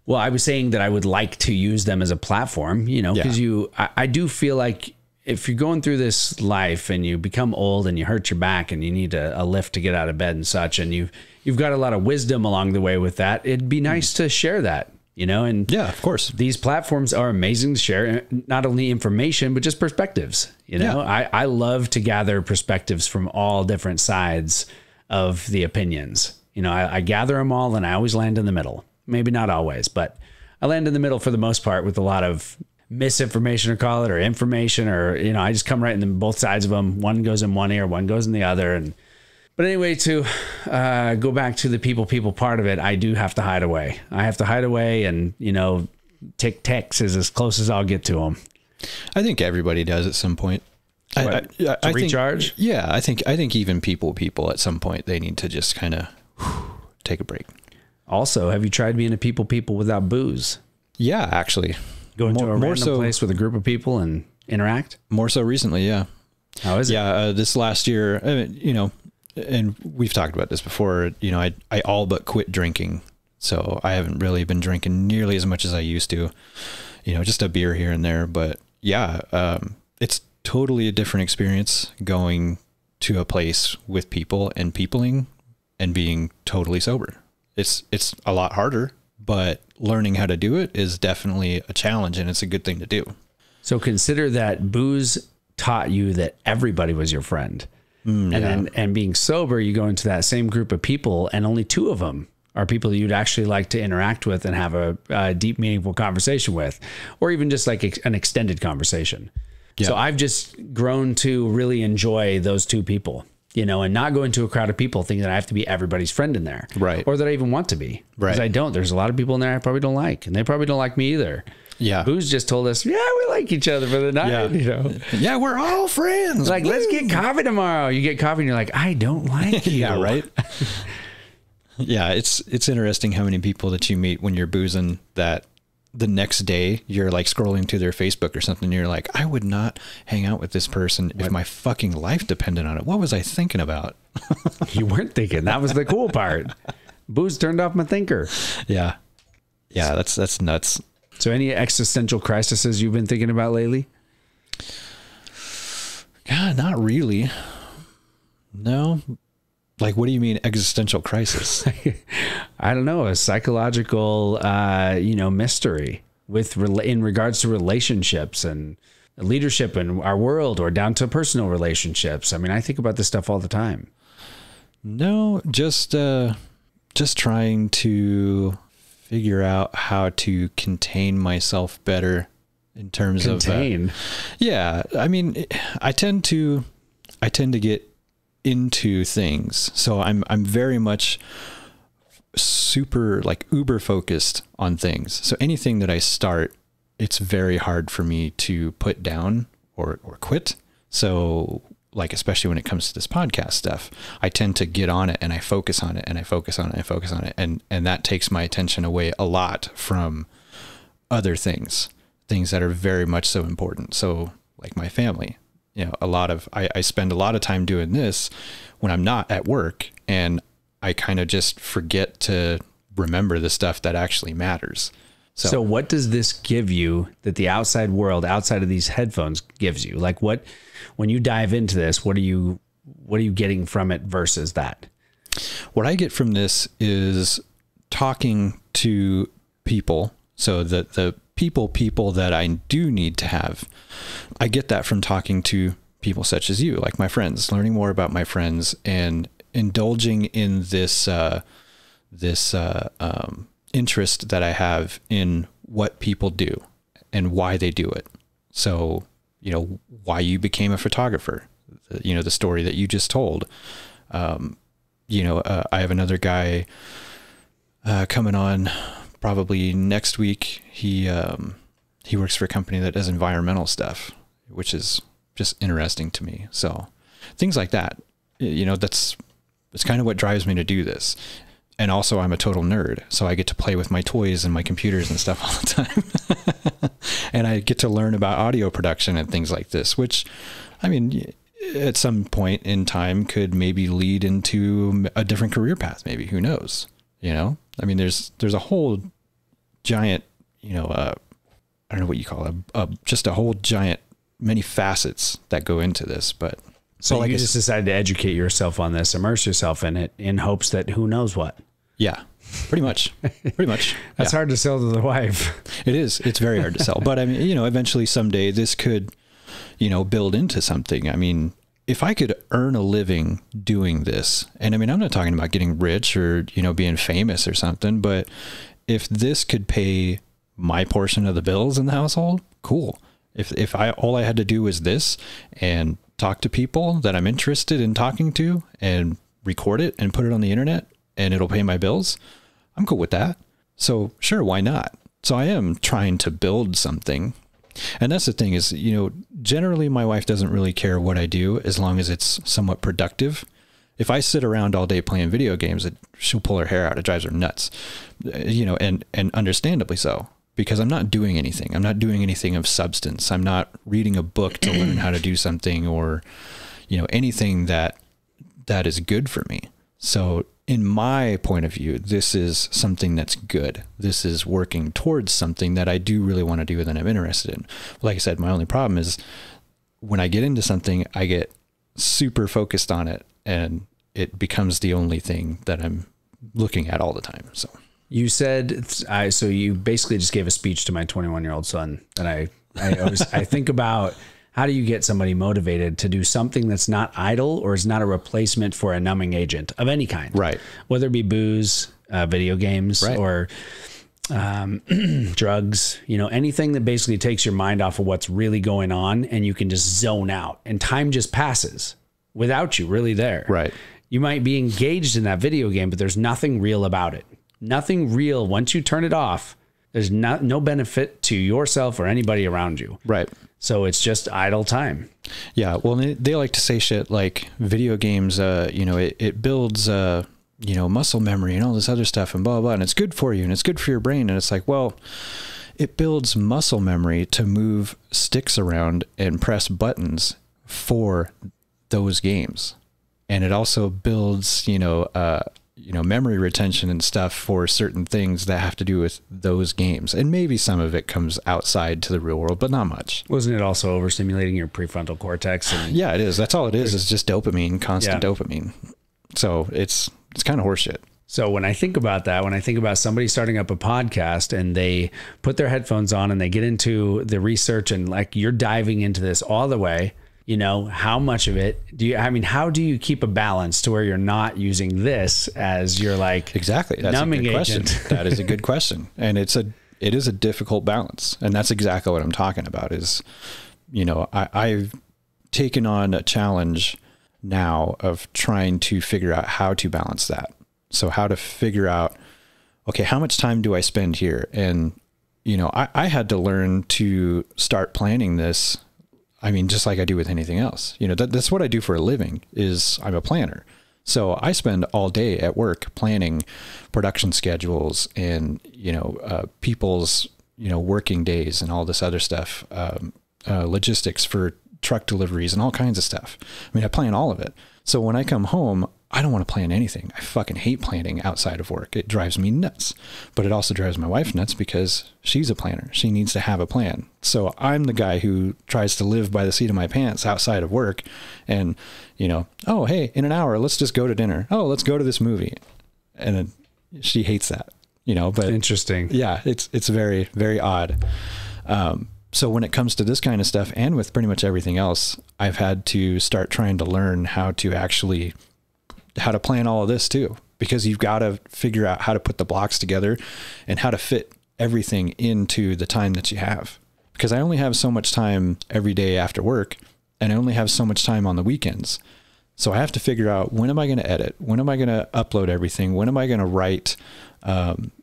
Well, I was saying that I would like to use them as a platform, you know, because I do feel like if you're going through this life and you become old and you hurt your back and you need a lift to get out of bed and such, and you've got a lot of wisdom along the way with that, it'd be nice to share that, you know? And yeah, of course. These platforms are amazing to share not only information, but just perspectives, you know? Yeah. I love to gather perspectives from all different sides of the opinions. You know, I gather them all and I always land in the middle. Maybe not always, but I land in the middle for the most part with a lot of misinformation, or call it, or information, or, you know, I just come right in both sides of them. One goes in one ear, one goes in the other. But anyway, to go back to the people part of it, I do have to hide away. I have to hide away, and, you know, TikToks is as close as I'll get to them. I think everybody does at some point. I recharge? I think even people at some point, they need to just kind of take a break. Also, have you tried being a people without booze? Yeah, actually. Go into a random place with a group of people and interact? More so recently, yeah. How is it? Yeah, this last year, you know, and we've talked about this before, you know, I all but quit drinking. So I haven't really been drinking nearly as much as I used to, you know, just a beer here and there. But yeah, it's totally a different experience going to a place with people and peopling and being totally sober. It's a lot harder, but learning how to do it is definitely a challenge, and it's a good thing to do. So consider that booze taught you that everybody was your friend. And being sober, you go into that same group of people and only two of them are people that you'd actually like to interact with and have a deep, meaningful conversation with, or even just like an extended conversation. Yeah. So I've just grown to really enjoy those two people, you know, and not go into a crowd of people thinking that I have to be everybody's friend in there. Right. Or that I even want to be. Right. Because I don't. There's a lot of people in there I probably don't like, and they probably don't like me either. Yeah. Booze just told us, yeah, we like each other for the night, you know. Yeah, we're all friends. Like, let's get coffee tomorrow. You get coffee and you're like, I don't like you. Yeah, right. Yeah, it's interesting how many people that you meet when you're boozing that the next day you're like scrolling to their Facebook or something and you're like, I would not hang out with this person if my fucking life depended on it. What was I thinking about? You weren't thinking. That was the cool part. Booze turned off my thinker. Yeah. Yeah, that's nuts. So any existential crises you've been thinking about lately? God, not really. No. Like, what do you mean existential crisis? I don't know. A psychological, mystery in regards to relationships and leadership in our world, or down to personal relationships. I mean, I think about this stuff all the time. No, just trying to figure out how to contain myself better in terms Contain. of, yeah, I mean, I tend to get into things. So I'm very much super like uber focused on things. So anything that I start, it's very hard for me to put down or quit. So like, especially when it comes to this podcast stuff, I tend to get on it and I focus on it and I focus on it and I focus on it. And that takes my attention away a lot from other things that are very much so important. So like my family, you know, I spend a lot of time doing this when I'm not at work, and I kind of just forget to remember the stuff that actually matters. So what does this give you that the outside world, outside of these headphones, gives you? Like when you dive into this, what are you getting from it versus that? What I get from this is talking to people. So the people that I do need to have, I get that from talking to people such as you, like my friends, learning more about my friends and indulging in this interest that I have in what people do and why they do it. So, you know, why you became a photographer, you know, the story that you just told. You know, I have another guy coming on probably next week. He works for a company that does environmental stuff, which is just interesting to me. So things like that, you know, it's kind of what drives me to do this. And also I'm a total nerd, so I get to play with my toys and my computers and stuff all the time. And I get to learn about audio production and things like this, which, I mean, at some point in time could maybe lead into a different career path. Maybe, who knows, you know? I mean, there's a whole giant, you know, I don't know what you call it, just a whole giant, many facets that go into this, but so like you just decided to educate yourself on this, immerse yourself in it in hopes that who knows what. Yeah, pretty much. That's hard to sell to the wife. It is. It's very hard to sell, but I mean, you know, eventually someday this could, you know, build into something. I mean, if I could earn a living doing this, and I mean, I'm not talking about getting rich or, you know, being famous or something, but if this could pay my portion of the bills in the household, cool. If all I had to do was this and talk to people that I'm interested in talking to and record it and put it on the internet and it'll pay my bills, I'm cool with that. So sure, why not? So I am trying to build something. And that's the thing is, you know, generally my wife doesn't really care what I do as long as it's somewhat productive. If I sit around all day playing video games, she'll pull her hair out. It drives her nuts, you know, and understandably so, because I'm not doing anything. I'm not doing anything of substance. I'm not reading a book to learn how to do something or, you know, anything that is good for me. So in my point of view, this is something that's good. This is working towards something that I do really want to do and that I'm interested in. Like I said, my only problem is when I get into something, I get super focused on it and it becomes the only thing that I'm looking at all the time. So you said, so you basically just gave a speech to my 21-year-old son. And I think about, how do you get somebody motivated to do something that's not idle or is not a replacement for a numbing agent of any kind? Right. Whether it be booze, video games, right, or drugs, you know, anything that basically takes your mind off of what's really going on and you can just zone out and time just passes without you really there. Right. You might be engaged in that video game, but there's nothing real about it. Nothing real. Once you turn it off, there's no benefit to yourself or anybody around you. Right. So it's just idle time. Yeah. Well, they like to say shit like video games, you know, it builds, you know, muscle memory and all this other stuff and blah, blah, blah. And it's good for you and it's good for your brain. And it's like, well, it builds muscle memory to move sticks around and press buttons for those games. And it also builds, you know, memory retention and stuff for certain things that have to do with those games. And maybe some of it comes outside to the real world, but not much. Wasn't it also overstimulating your prefrontal cortex? And yeah, it is. That's all it is just dopamine, constant dopamine. So it's kind of horseshit. So when I think about that, when I think about somebody starting up a podcast and they put their headphones on and they get into the research and like you're diving into this all the way, you know, how much of it how do you keep a balance to where you're not using this as your like exactly, that's numbing a good agent? Question. That is a good question. And it's it is a difficult balance. And that's exactly what I'm talking about is, you know, I've taken on a challenge now of trying to figure out how to balance that. So how to figure out, okay, how much time do I spend here? And, you know, I had to learn to start planning this. I mean, just like I do with anything else, you know, that's what I do for a living is I'm a planner. So I spend all day at work planning production schedules and, you know, people's, you know, working days and all this other stuff, logistics for truck deliveries and all kinds of stuff. I mean, I plan all of it. So when I come home, I don't want to plan anything. I fucking hate planning outside of work. It drives me nuts, but it also drives my wife nuts because she's a planner. She needs to have a plan. So I'm the guy who tries to live by the seat of my pants outside of work and, you know, oh, hey, in an hour, let's just go to dinner. Oh, let's go to this movie. And she hates that, you know, but interesting. Yeah, it's very, very odd. So when it comes to this kind of stuff and with pretty much everything else, I've had to start trying to learn how to plan all of this too, because you've got to figure out how to put the blocks together and how to fit everything into the time that you have. Because I only have so much time every day after work and I only have so much time on the weekends. So I have to figure out, when am I going to edit? When am I going to upload everything? When am I going to write,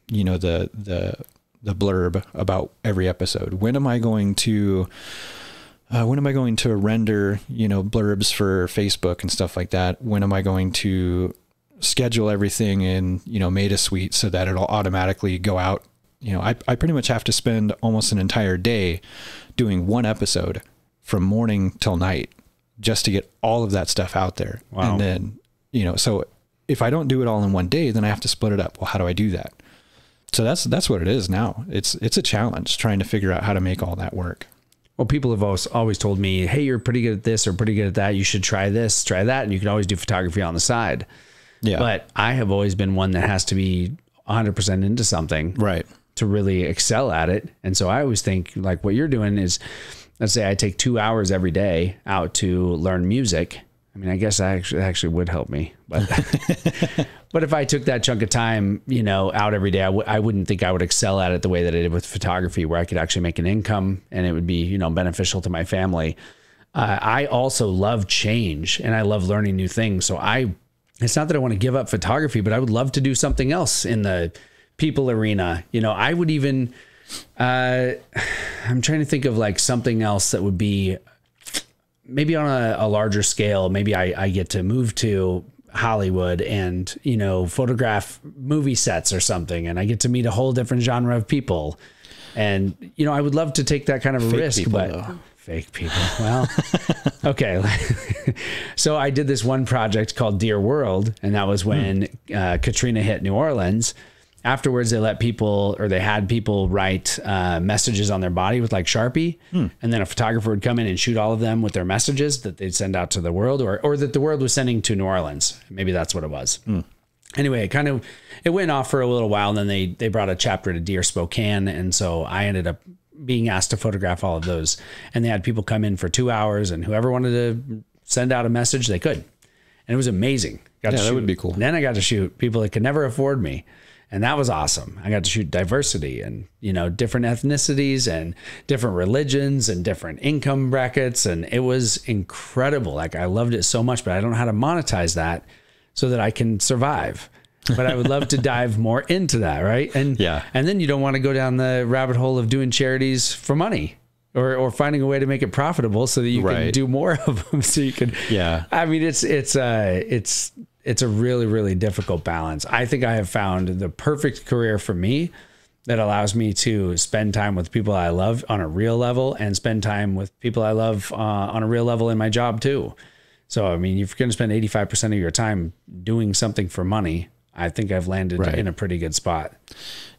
you know, the blurb about every episode? When am I going to render, you know, blurbs for Facebook and stuff like that? When am I going to schedule everything in, you know, Meta Suite so that it'll automatically go out? You know, I pretty much have to spend almost an entire day doing one episode from morning till night just to get all of that stuff out there. Wow. And then, you know, so if I don't do it all in one day, then I have to split it up. Well, how do I do that? So that's what it is now. It's a challenge trying to figure out how to make all that work. Well, people have always told me, hey, you're pretty good at this or pretty good at that. You should try this, try that. And you can always do photography on the side. Yeah. But I have always been one that has to be 100% into something. Right. To really excel at it. And so I always think like what you're doing is, let's say I take 2 hours every day out to learn music. I mean, I guess that actually would help me, but, but if I took that chunk of time, you know, out every day, I wouldn't think I would excel at it the way that I did with photography, where I could actually make an income and it would be, you know, beneficial to my family. I also love change and I love learning new things. So it's not that I want to give up photography, but I would love to do something else in the people arena. You know, I would even, I'm trying to think of like something else that would be maybe on a larger scale. Maybe I get to move to Hollywood and, you know, photograph movie sets or something. And I get to meet a whole different genre of people. And, you know, I would love to take that kind of a risk, people, but though. Fake people. Well, okay. So I did this one project called Dear World. And that was when Katrina hit New Orleans. Afterwards, they let people, or they had people write messages on their body with like Sharpie. And then a photographer would come in and shoot all of them with their messages that they'd send out to the world, or that the world was sending to New Orleans. Maybe that's what it was. Anyway, it went off for a little while. And then they brought a chapter to Dear Spokane. And so I ended up being asked to photograph all of those. And they had people come in for 2 hours, and whoever wanted to send out a message, they could. And it was amazing. That would be cool. And then I got to shoot people that could never afford me. And that was awesome. I got to shoot diversity and, you know, different ethnicities and different religions and different income brackets. And it was incredible. Like, I loved it so much, but I don't know how to monetize that so that I can survive. But I would love to dive more into that. Right. And yeah. And then you don't want to go down the rabbit hole of doing charities for money or finding a way to make it profitable so that you can do more of them. So you can, I mean, it's a really, really difficult balance. I think I have found the perfect career for me that allows me to spend time with people I love on a real level and spend time with people I love on a real level in my job too. So, I mean, if you're going to spend 85% of your time doing something for money, I think I've landed in a pretty good spot.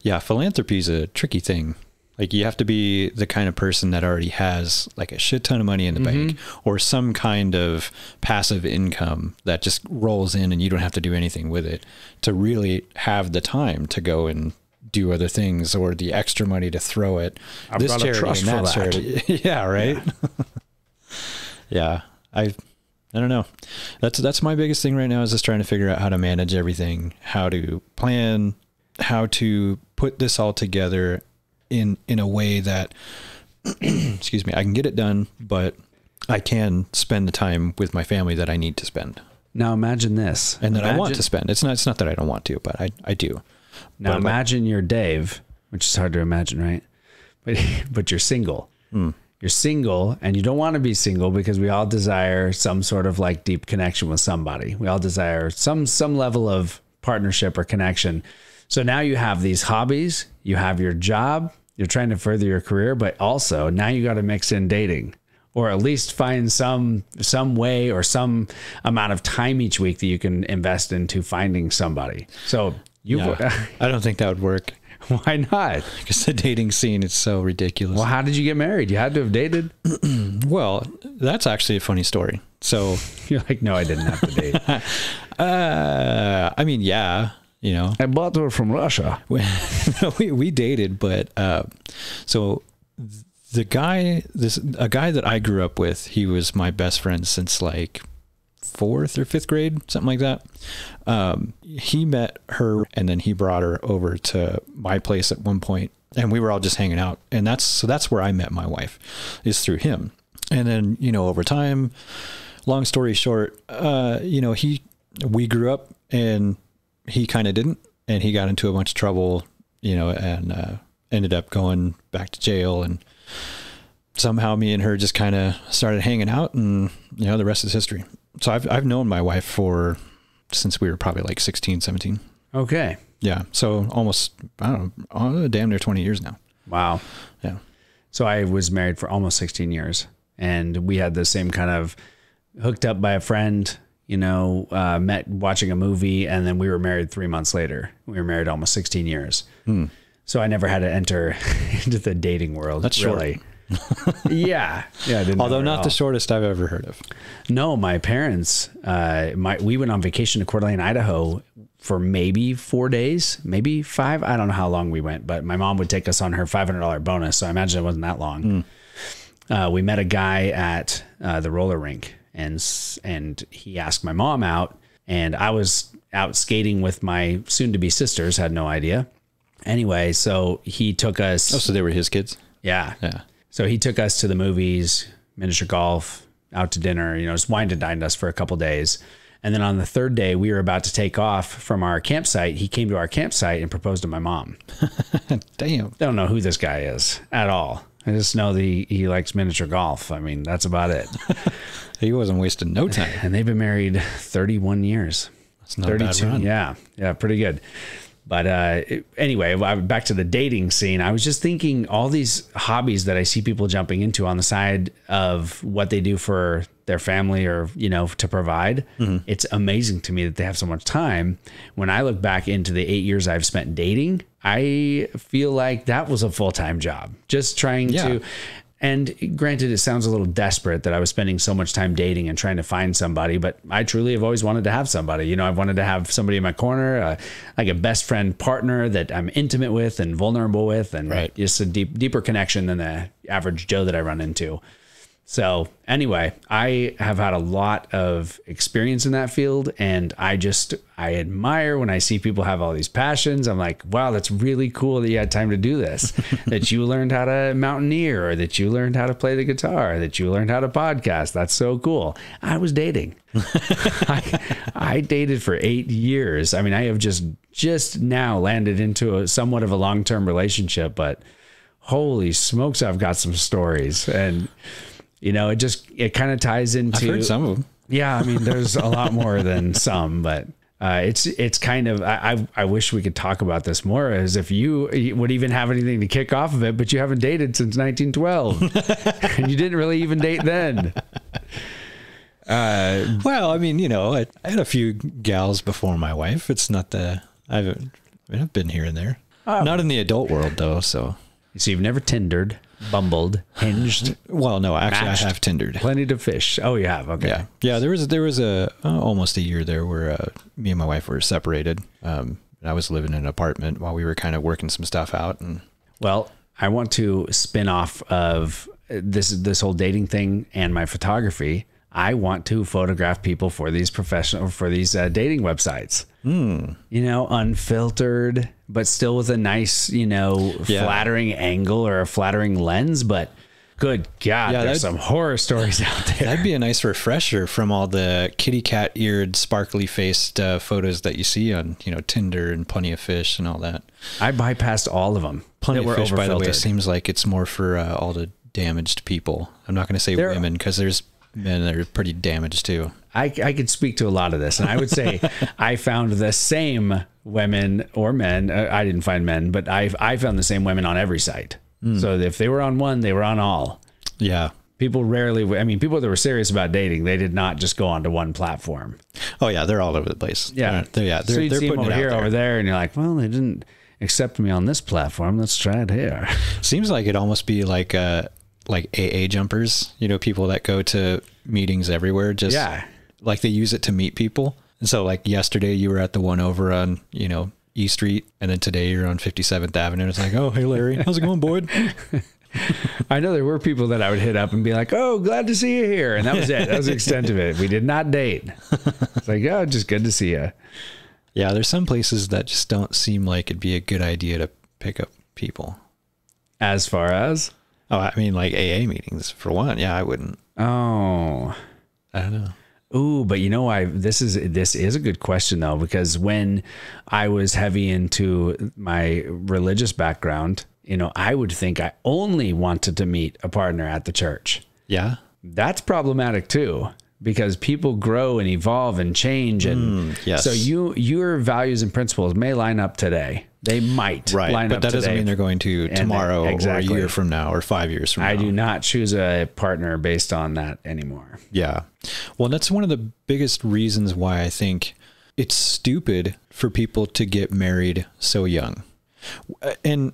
Yeah. Philanthropy is a tricky thing. Like, you have to be the kind of person that already has like a shit ton of money in the bank or some kind of passive income that just rolls in and you don't have to do anything with it to really have the time to go and do other things, or the extra money to throw at this charity and that charity. Yeah. Right. Yeah. I don't know. That's my biggest thing right now, is just trying to figure out how to manage everything, how to plan, how to put this all together, in a way that, excuse me, I can get it done, but I can spend the time with my family that I need to spend. Now imagine this. And that I want to spend. It's not that I don't want to, but I do. Now imagine you're Dave, which is hard to imagine, right? But you're single. You're single, and you don't want to be single because we all desire some sort of like deep connection with somebody. We all desire some level of partnership or connection. So now you have these hobbies, you have your job, you're trying to further your career, but also now you got to mix in dating, or at least find some way or some amount of time each week that you can invest into finding somebody. So I don't think that would work. Why not? Because the dating scene is so ridiculous. Well, how did you get married? You had to have dated. Well, that's actually a funny story. So you're like, no, I didn't have to date. I mean, yeah, you know, I bought her from Russia. we dated, but so a guy that I grew up with, he was my best friend since like 4th or 5th grade, something like that. He met her, and then he brought her over to my place at one point, and we were all just hanging out. And that's where I met my wife, is through him. And then, you know, over time, long story short, you know, we grew up, and he kind of didn't, and he got into a bunch of trouble, you know, and ended up going back to jail, and somehow me and her just kind of started hanging out, and, you know, the rest is history. So I've known my wife since we were probably like 16, 17. Okay. Yeah. So almost, I don't know, damn near 20 years now. Wow. Yeah. So I was married for almost 16 years, and we had the same kind of hooked up by a friend, you know, met watching a movie, and then we were married 3 months later. We were married almost 16 years. So I never had to enter into the dating world. That's really short. Yeah. I didn't. Although not the shortest I've ever heard of. No, my parents, we went on vacation to Coeur d'Alene, Idaho for maybe 4 days, maybe 5. I don't know how long we went, but my mom would take us on her $500 bonus. So I imagine it wasn't that long. We met a guy at the roller rink, and he asked my mom out, and I was out skating with my soon to be sisters, had no idea. Anyway, so he took us. Oh, so they were his kids? Yeah. Yeah. So he took us to the movies, miniature golf, out to dinner, you know, just wined and dined us for a couple of days. And then on the 3rd day, we were about to take off from our campsite. He came to our campsite and proposed to my mom. Damn. Don't know who this guy is at all. I just know that he likes miniature golf. I mean, that's about it. He wasn't wasting no time. And they've been married 31 years. That's not 32. A bad run. Yeah, pretty good. But anyway, back to the dating scene. I was just thinking all these hobbies that I see people jumping into on the side of what they do for their family, or, you know, to provide. It's amazing to me that they have so much time. When I look back into the 8 years I've spent dating, I feel like that was a full-time job, just trying to. And granted, it sounds a little desperate that I was spending so much time dating and trying to find somebody, but I truly have always wanted to have somebody. You know, I've wanted to have somebody in my corner, like a best friend partner that I'm intimate with and vulnerable with, and just a deeper connection than the average Joe that I run into. So anyway, I have had a lot of experience in that field, and I admire when I see people have all these passions. I'm like, wow, that's really cool that you had time to do this, that you learned how to mountaineer, or that you learned how to play the guitar, that you learned how to podcast. That's so cool. I was dating. I dated for 8 years. I mean, I have just now landed into somewhat of a long-term relationship, but holy smokes, I've got some stories. And you know, it kind of ties into. I've heard some of them. Yeah, I mean, there's a lot more than some, but it's kind of. I wish we could talk about this more, as if you would even have anything to kick off of it, but you haven't dated since 1912, and you didn't really even date then. Well, I mean, you know, I had a few gals before my wife. It's not I've been here and there. Not in the adult world though. So you've never Tindered, Bumbled, Hinged? Well, no, actually Matched. I have Tindered. Plenty to fish. Oh, you have? Okay. Yeah. There was almost a year there where me and my wife were separated. I was living in an apartment while we were kind of working some stuff out. And well, I want to spin off of this whole dating thing and my photography. I want to photograph people for these dating websites. You know, unfiltered, but still with a nice, you know, flattering angle or a flattering lens. But good God, there's some horror stories out there. That'd be a nice refresher from all the kitty cat eared, sparkly faced photos that you see on, you know, Tinder and Plenty of Fish and all that. I bypassed all of them. Plenty of Fish, by the way, seems like it's more for all the damaged people. I'm not going to say women, because there's men that are pretty damaged too. I could speak to a lot of this, and I would say I found the same women or men. I didn't find men, but I found the same women on every site. So if they were on one, they were on all. Yeah. People rarely, I mean, people that were serious about dating, they did not just go onto one platform. Oh yeah, they're all over the place. Yeah. They're so you see them putting over it here, out there. over there, and you're like, well, they didn't accept me on this platform. Let's try it here. Seems like it'd almost be like AA jumpers, you know, people that go to meetings everywhere, just like they use it to meet people. And so like yesterday you were at the one over on, you know, E Street, and then today you're on 57th Avenue. It's like, oh, hey Larry, how's it going, Boyd? I know there were people that I would hit up and be like, oh, glad to see you here. And that was it. That was the extent of it. We did not date. It's like, oh, just good to see you. Yeah, there's some places that just don't seem like it'd be a good idea to pick up people. As far as? Oh, I mean, like AA meetings, for one. Yeah, I wouldn't. Oh. I don't know. Ooh, but you know, this is a good question though, because when I was heavy into my religious background, you know, I would think I only wanted to meet a partner at the church. Yeah. That's problematic too, because people grow and evolve and change. And so your values and principles may line up today. They might line up today. But that doesn't mean they're going to tomorrow or a year from now or 5 years from now. I do not choose a partner based on that anymore. Yeah. Well, that's one of the biggest reasons why I think it's stupid for people to get married so young. And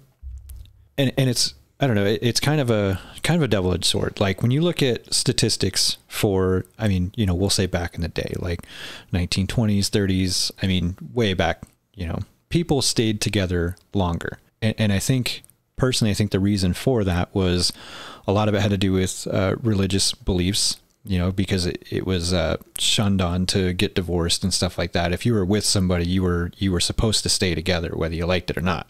it's, I don't know, it's kind of a double-edged sword. Like when you look at statistics for, I mean, you know, we'll say back in the day, like 1920s, 30s, I mean, way back, you know, people stayed together longer. And I think, personally, I think the reason for that was a lot of it had to do with religious beliefs, you know, because it was shunned on to get divorced and stuff like that. If you were with somebody, you were supposed to stay together, whether you liked it or not.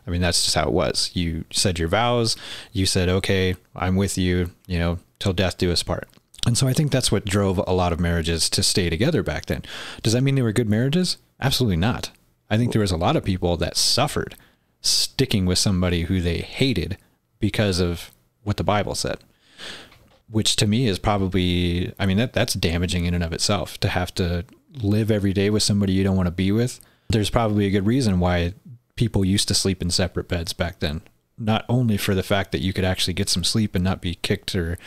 I mean, that's just how it was. You said your vows. You said, okay, I'm with you, you know, till death do us part. And so I think that's what drove a lot of marriages to stay together back then. Does that mean they were good marriages? Absolutely not. I think there was a lot of people that suffered sticking with somebody who they hated because of what the Bible said, which to me is probably, I mean, that's damaging in and of itself, to have to live every day with somebody you don't want to be with. There's probably a good reason why people used to sleep in separate beds back then. Not only for the fact that you could actually get some sleep and not be kicked or,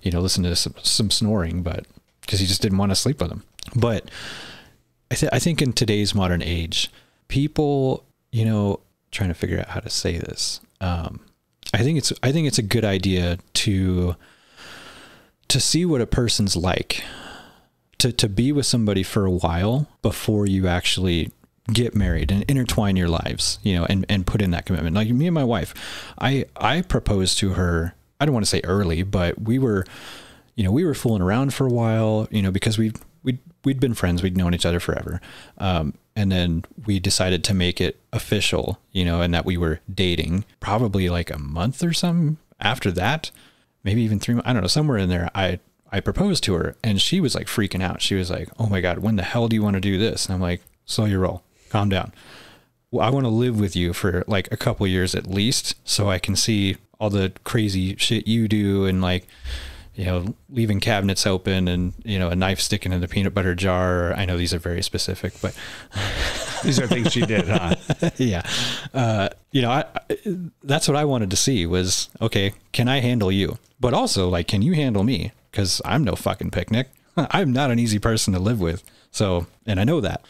you know, listen to some snoring, but because you just didn't want to sleep with them. But I think in today's modern age, people, you know, trying to figure out how to say this. I think it's a good idea to see what a person's like, to be with somebody for a while before you actually get married and intertwine your lives, you know, and put in that commitment. Like me and my wife, I proposed to her, I don't want to say early, but we were fooling around for a while, you know, because we'd been friends, we'd known each other forever. And then we decided to make it official, you know, and that we were dating probably like a month or something after that, maybe even 3 months, I don't know, somewhere in there. I proposed to her and she was like freaking out. She was like, oh my God, when the hell do you want to do this? And I'm like, slow your roll, calm down. Well, I want to live with you for like a couple years at least, so I can see all the crazy shit you do, and like, you know, leaving cabinets open and, you know, a knife sticking in the peanut butter jar. I know these are very specific, but these are things she did, huh? Yeah. You know, that's what I wanted to see was, okay, can I handle you? But also like, can you handle me? Because I'm no fucking picnic. I'm not an easy person to live with. So, and I know that.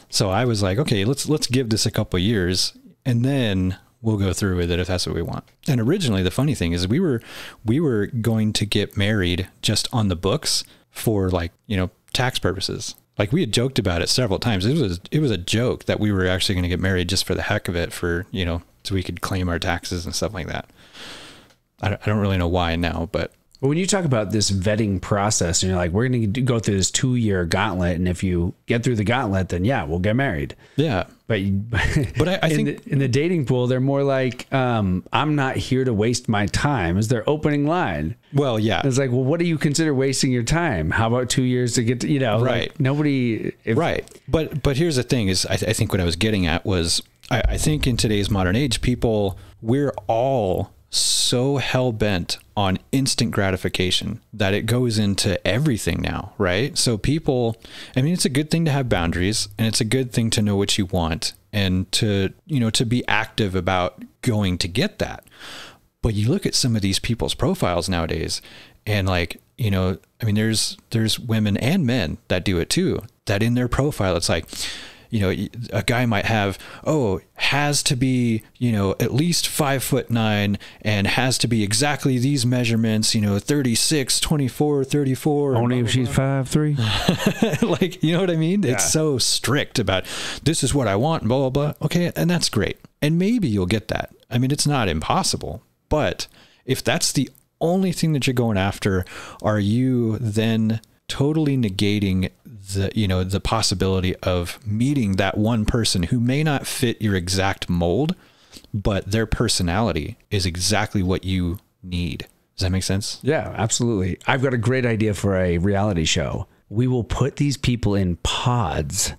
So I was like, okay, let's give this a couple of years and then we'll go through with it if that's what we want. And originally the funny thing is we were going to get married just on the books for like, you know, tax purposes. Like we had joked about it several times. It was a joke that we were actually going to get married just for the heck of it, for, you know, so we could claim our taxes and stuff like that. I don't really know why now, but But when you talk about this vetting process and you're like, we're going to go through this 2-year gauntlet. And if you get through the gauntlet, then yeah, we'll get married. Yeah. But I think in the dating pool, they're more like, I'm not here to waste my time is their opening line. Well, yeah. It's like, well, what do you consider wasting your time? How about 2 years to get to, right. Like nobody. Right. But here's the thing is I think what I was getting at was I think in today's modern age, we're all so hell-bent on instant gratification that it goes into everything now, right? So it's a good thing to have boundaries, and it's a good thing to know what you want and to be active about going to get that. But you look at some of these people's profiles nowadays, and there's women and men that do it too, that in their profile, it's like, a guy might have, has to be, at least 5'9" and has to be exactly these measurements, 36, 24, 34. Only if she's 5'3". Like, you know what I mean? Yeah. It's so strict about this is what I want, blah, blah, blah. Okay. And that's great. And maybe you'll get that. I mean, it's not impossible, but if that's the only thing that you're going after, are you then totally negating the possibility of meeting that one person who may not fit your exact mold, but their personality is exactly what you need? Does that make sense? Yeah, absolutely. I've got a great idea for a reality show. We will put these people in pods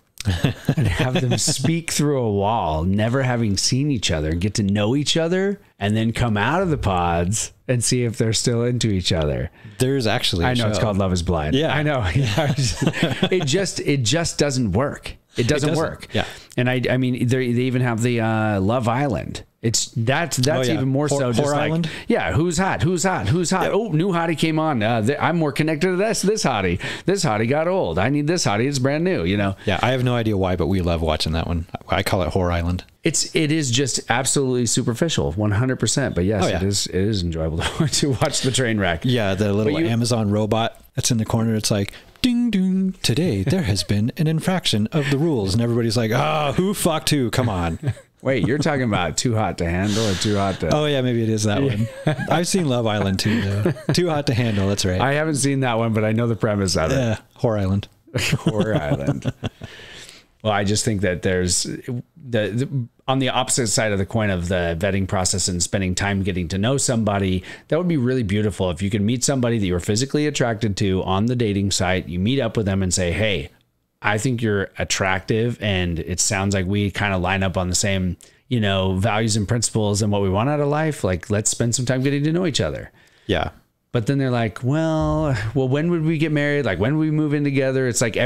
and have them speak through a wall, never having seen each other, and get to know each other, and then come out of the pods and see if they're still into each other. There's actually I know it's called Love is Blind. Yeah, I know. It just doesn't work. It doesn't work. Yeah. And I mean, they even have the Love Island. That's even more so. Just like, Island? Yeah, who's hot? Yeah. Oh, new hottie came on. I'm more connected to this hottie. This hottie got old. I need this hottie. It's brand new. Yeah, I have no idea why, but we love watching that one. I call it Whore Island. It is just absolutely superficial, 100%. But yes, it is enjoyable to watch the train wreck. Yeah, the little Amazon robot that's in the corner. It's like, ding, ding, today there has been an infraction of the rules. And everybody's like, who fucked who? Come on. Wait, you're talking about Too Hot to Handle or Too Hot to... Oh, yeah, maybe it is that one. I've seen Love Island too, though. Too Hot to Handle, that's right. I haven't seen that one, but I know the premise of it. Yeah, Whore Island. Whore Island. Well, I just think that there's on the opposite side of the coin of the vetting process and spending time getting to know somebody, that would be really beautiful if you could meet somebody that you're physically attracted to on the dating site. You meet up with them and say, hey, I think you're attractive, and it sounds like we kind of line up on the same, values and principles and what we want out of life. Like, let's spend some time getting to know each other. Yeah. But then they're like, well, when would we get married? Like, when would we move in together? It's like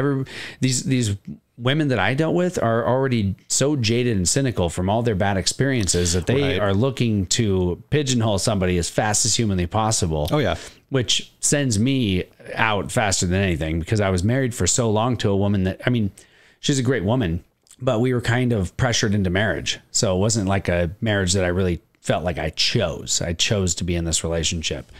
these women that I dealt with are already so jaded and cynical from all their bad experiences that they are looking to pigeonhole somebody as fast as humanly possible. Oh, yeah. Which sends me out faster than anything, because I was married for so long to a woman that, I mean, she's a great woman, but we were kind of pressured into marriage. So it wasn't like a marriage that I really felt like I chose. I chose to be in this relationship.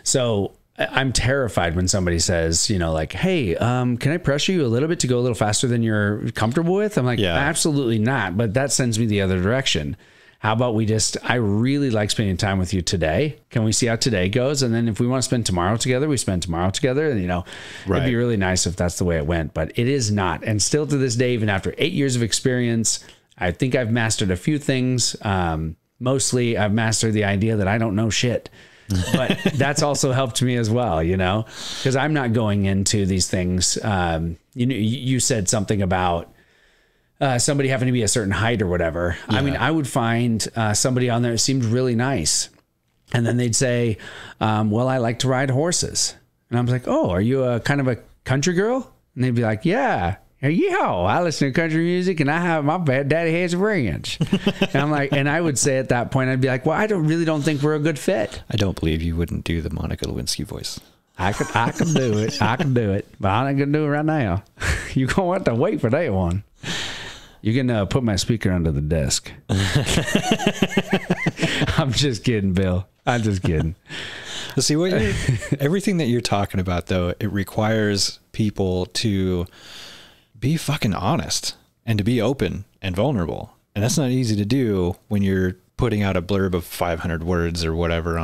So I'm terrified when somebody says, like, hey, can I pressure you a little bit to go a little faster than you're comfortable with? I'm like, absolutely not. But that sends me the other direction. How about I really like spending time with you today. Can we see how today goes? And then if we want to spend tomorrow together, we spend tomorrow together. And, it'd be really nice if that's the way it went, but it is not. And still to this day, even after 8 years of experience, I think I've mastered a few things. Mostly I've mastered the idea that I don't know shit. But that's also helped me as well, because I'm not going into these things. You said something about somebody having to be a certain height or whatever. Yeah. I mean, I would find somebody on there that seemed really nice. And then they'd say, well, I like to ride horses. And I was like, oh, are you a kind of a country girl? And they'd be like, yeah. I listen to country music and I have my daddy has a ranch. And I'm like, and I would say at that point, I'd be like, well, I don't think we're a good fit. I don't believe you wouldn't do the Monica Lewinsky voice. I can do it. I can do it, but I'm not going to do it right now. You're going to have to wait for that one. You can put my speaker under the desk. I'm just kidding, Bill. I'm just kidding. See, everything that you're talking about, though, it requires people to be fucking honest and to be open and vulnerable. And that's not easy to do when you're putting out a blurb of 500 words or whatever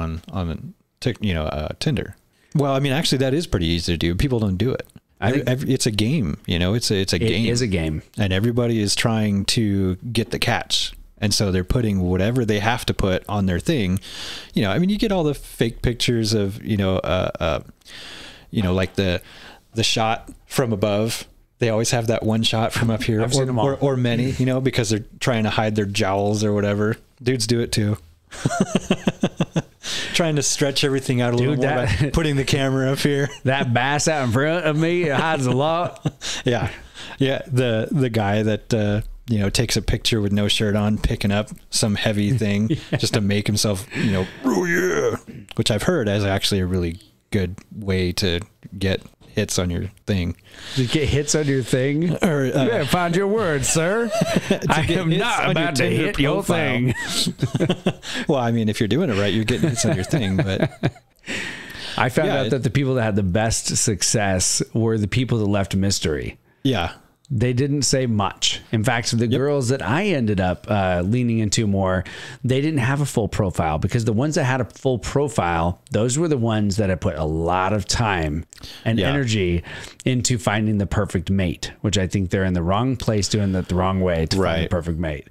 to Tinder. Well, I mean, actually, that is pretty easy to do. People don't do it. It's a game, it's a game. It is a game. And everybody is trying to get the catch. And so they're putting whatever they have to put on their thing. I mean, you get all the fake pictures of, like the shot from above. They always have that one shot from up here, or many, because they're trying to hide their jowls or whatever. Dudes do it too. Trying to stretch everything out a little more by putting the camera up here. That bass out in front of me hides a lot. Yeah. The guy that takes a picture with no shirt on, picking up some heavy thing just to make himself, oh yeah, which I've heard is actually a really good way to get hits on your thing. To get hits on your thing? Or, yeah, find your words, sir. I am not about to hit your thing. Well, I mean, if you're doing it right, you're getting hits on your thing, but... I found out that the people that had the best success were the people that left mystery. Yeah. They didn't say much. In fact, the girls that I ended up leaning into more, they didn't have a full profile, because the ones that had a full profile, those were the ones that had put a lot of time and energy into finding the perfect mate, which I think they're in the wrong place doing that the wrong way to find the perfect mate.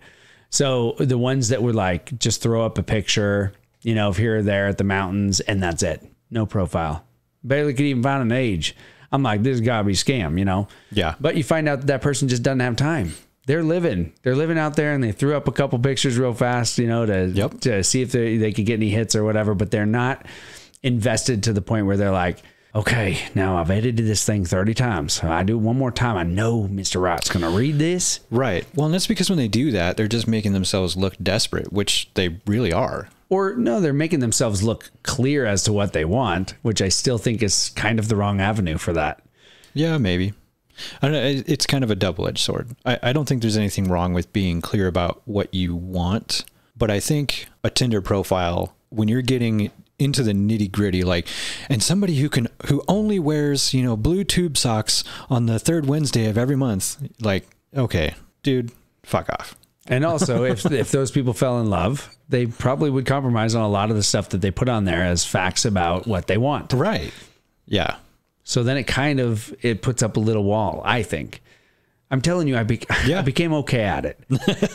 So the ones that were like, just throw up a picture, of here or there at the mountains, and that's it. No profile. Barely could even find an age. I'm like, this has got to be a scam, Yeah. But you find out that person just doesn't have time. They're living out there, and they threw up a couple pictures real fast, to see if they could get any hits or whatever. But they're not invested to the point where they're like, okay, now I've edited this thing 30 times. So I do one more time. I know Mr. Wright's going to read this. Right. Well, and that's because when they do that, they're just making themselves look desperate, which they really are. Or no, they're making themselves look clear as to what they want, which I still think is kind of the wrong avenue for that. Yeah, maybe. I don't know. It's kind of a double-edged sword. I don't think there's anything wrong with being clear about what you want, but I think a Tinder profile, when you're getting into the nitty-gritty, and somebody who only wears, blue tube socks on the third Wednesday of every month, okay, dude, fuck off. And also, if those people fell in love, they probably would compromise on a lot of the stuff that they put on there as facts about what they want. Right. Yeah. So then it puts up a little wall, I think. I'm telling you, I became okay at it.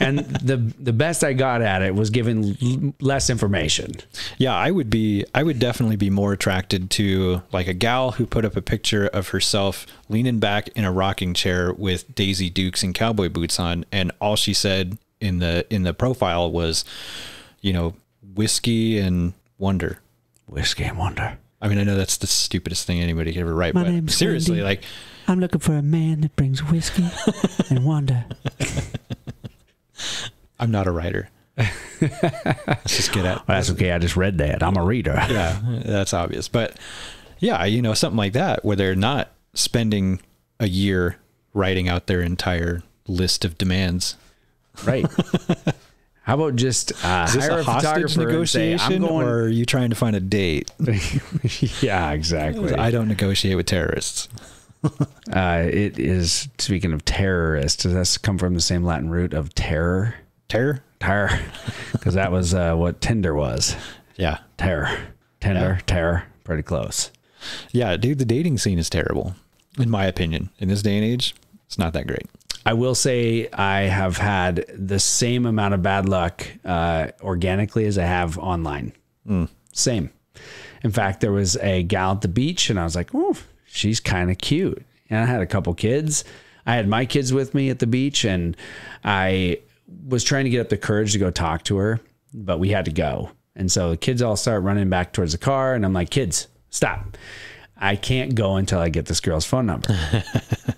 And the best I got at it was given less information. Yeah, I would definitely be more attracted to a gal who put up a picture of herself leaning back in a rocking chair with Daisy Dukes and cowboy boots on, and all she said in the profile was, whiskey and wonder. Whiskey and wonder. I mean, I know that's the stupidest thing anybody could ever write, My but name's seriously, Wendy. I'm looking for a man that brings whiskey and wonder. I'm not a writer. Let's just get at. Well, that's okay. I just read that. I'm a reader. Yeah, that's obvious. But yeah, something like that where they're not spending a year writing out their entire list of demands. Right. How about just Is this hire a hostage photographer negotiation, and say, I'm going... or are you trying to find a date? Yeah, exactly. I don't negotiate with terrorists. It is, speaking of terrorists, does that come from the same Latin root of terror? Terror? Terror. Because that was what Tinder was. Yeah. Terror. Tinder, terror. Pretty close. Yeah, dude, the dating scene is terrible, in my opinion. In this day and age, it's not that great. I will say I have had the same amount of bad luck organically as I have online. Same. In fact, there was a gal at the beach, and I was like, oh, she's kind of cute. And I had a couple kids. I had my kids with me at the beach, and I was trying to get up the courage to go talk to her, but we had to go. And so the kids all start running back towards the car, and I'm like, kids, stop. I can't go until I get this girl's phone number.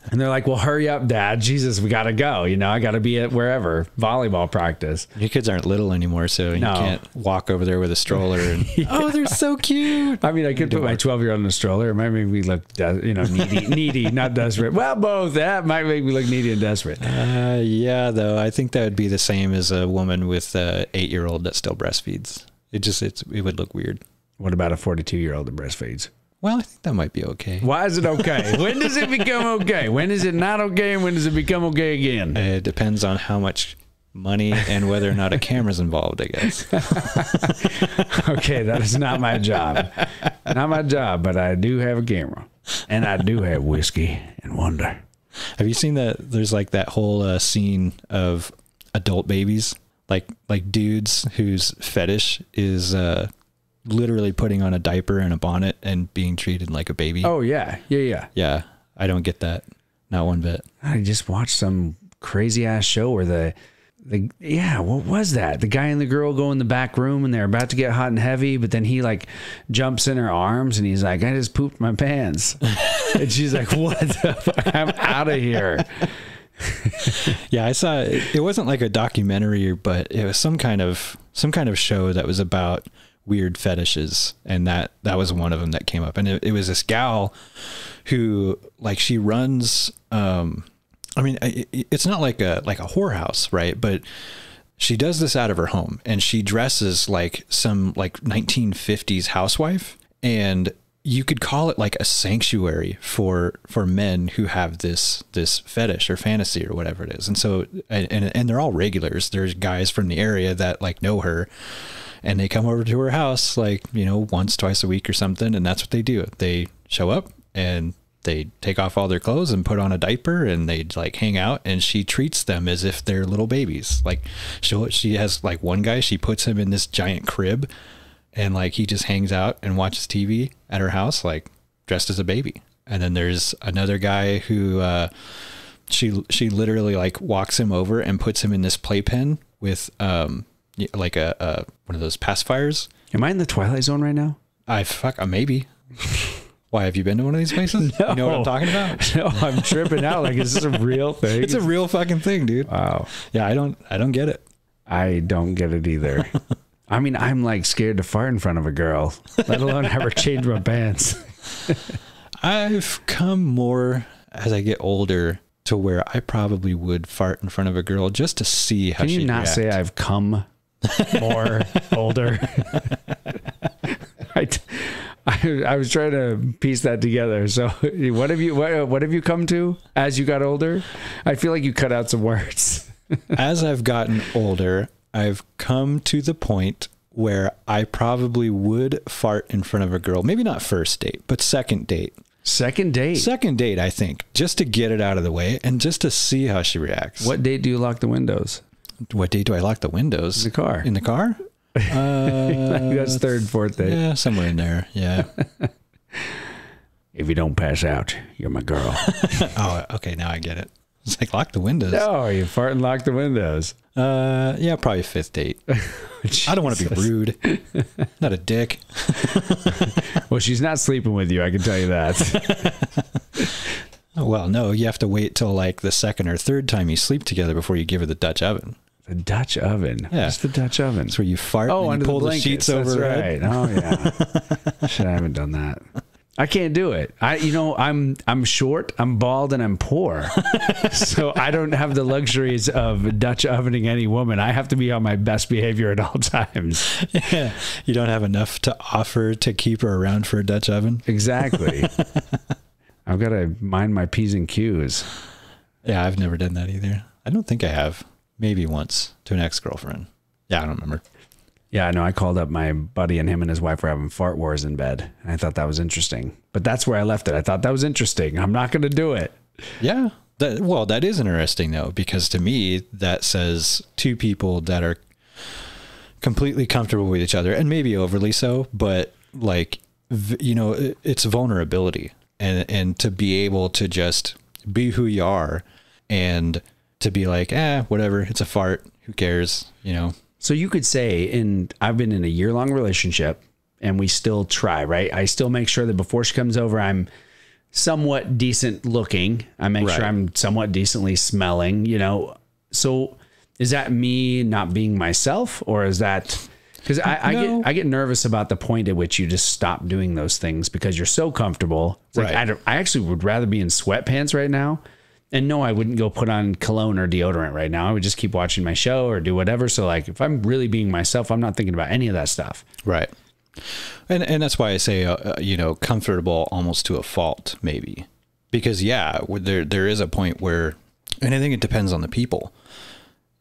And they're like, well, hurry up, Dad. Jesus, we got to go. I got to be at wherever, volleyball practice. Your kids aren't little anymore, so you can't walk over there with a stroller and, oh, they're so cute. I mean, I could put my 12-year-old in a stroller. It might make me look, needy, not desperate. Well, both. That might make me look needy and desperate. Yeah, though. I think that would be the same as a woman with an 8-year-old that still breastfeeds. It would look weird. What about a 42-year-old that breastfeeds? Well, I think that might be okay. Why is it okay? When does it become okay? When is it not okay? And when does it become okay again? It depends on how much money, and whether or not a camera's involved, I guess. Okay, that is not my job. Not my job, but I do have a camera. And I do have whiskey and wonder. Have you seen that? There's like that whole scene of adult babies, like dudes whose fetish is literally putting on a diaper and a bonnet and being treated like a baby. Oh, yeah. Yeah. I don't get that. Not one bit. I just watched some crazy ass show where what was that? The guy and the girl go in the back room and they're about to get hot and heavy, but then he like jumps in her arms and he's like, I just pooped my pants. And she's like, what the fuck? I'm out of here. Yeah, I saw it. It wasn't like a documentary, but it was some kind of show that was about weird fetishes, and that was one of them that came up. And it was this gal who, like, she runs I mean, it's not like a whorehouse, right? But she does this out of her home, and she dresses like some like 1950s housewife, and you could call it like a sanctuary for men who have this fetish or fantasy or whatever it is. And so, and they're all regulars. There's guys from the area that like know her, and they come over to her house like, you know, once, twice a week or something. And that's what they do. They show up and they take off all their clothes and put on a diaper, and they like hang out, and she treats them as if they're little babies. Like she has like one guy, she puts him in this giant crib, and like he just hangs out and watches TV at her house, like dressed as a baby. And then there's another guy who she literally like walks him over and puts him in this playpen with like a one of those pacifiers. Am I in the Twilight Zone right now? Maybe. Why, have you been to one of these places? No. You know what I'm talking about? No, I'm tripping out. Like, is this a real thing? It's a real fucking thing, dude. Wow. Yeah, I don't get it. I don't get it either. I mean, I'm like scared to fart in front of a girl, let alone ever change my pants. I've come more as I get older to where I probably would fart in front of a girl just to see how she reacts. Can you not say I've come more older? I was trying to piece that together. So what have you come to as you got older? I feel like you cut out some words. As I've gotten older, I've come to the point where I probably would fart in front of a girl. Maybe not first date, but second date. Second date? Second date, I think. Just to get it out of the way and just to see how she reacts. What date do you lock the windows? What date do I lock the windows? In the car. In the car? That's third, fourth date. Yeah, somewhere in there. Yeah. If you don't pass out, you're my girl. Oh, okay. Now I get it. It's like lock the windows. No, you fart and lock the windows. Yeah, probably fifth date. I don't want to be rude. Not a dick. Well, she's not sleeping with you, I can tell you that. Well, no, you have to wait till like the second or third time you sleep together before you give her the Dutch oven. The Dutch oven? Yeah. What's the Dutch oven? It's where you fart and you pull the sheets over. That's right. Oh, yeah. Shit, I haven't done that. I can't do it. I'm short, I'm bald, and I'm poor. So I don't have the luxuries of Dutch ovening any woman. I have to be on my best behavior at all times. Yeah. You don't have enough to offer to keep her around for a Dutch oven? Exactly. I've got to mind my P's and Q's. Yeah, I've never done that either. I don't think I have. Maybe once to an ex-girlfriend. Yeah, I don't remember. Yeah, no, I called up my buddy, and him and his wife were having fart wars in bed. And I thought that was interesting. But that's where I left it. I thought that was interesting. I'm not going to do it. Yeah. That is interesting, though, because to me, that says two people that are completely comfortable with each other, and maybe overly so, but like, you know, it's vulnerability. And to be able to just be who you are and to be like, whatever, it's a fart. Who cares? You know? So you could say, I've been in a year-long relationship, and we still try, right? I still make sure that before she comes over, I'm somewhat decent looking. I make sure I'm somewhat decently smelling, you know? So is that me not being myself, or is that... Because I get nervous about the point at which you just stop doing those things because you're so comfortable. It's like, I actually would rather be in sweatpants right now. And no, I wouldn't go put on cologne or deodorant right now. I would just keep watching my show or do whatever. So like, if I'm really being myself, I'm not thinking about any of that stuff. Right. And that's why I say, you know, comfortable almost to a fault, maybe. Because, yeah, there is a point where, and I think it depends on the people.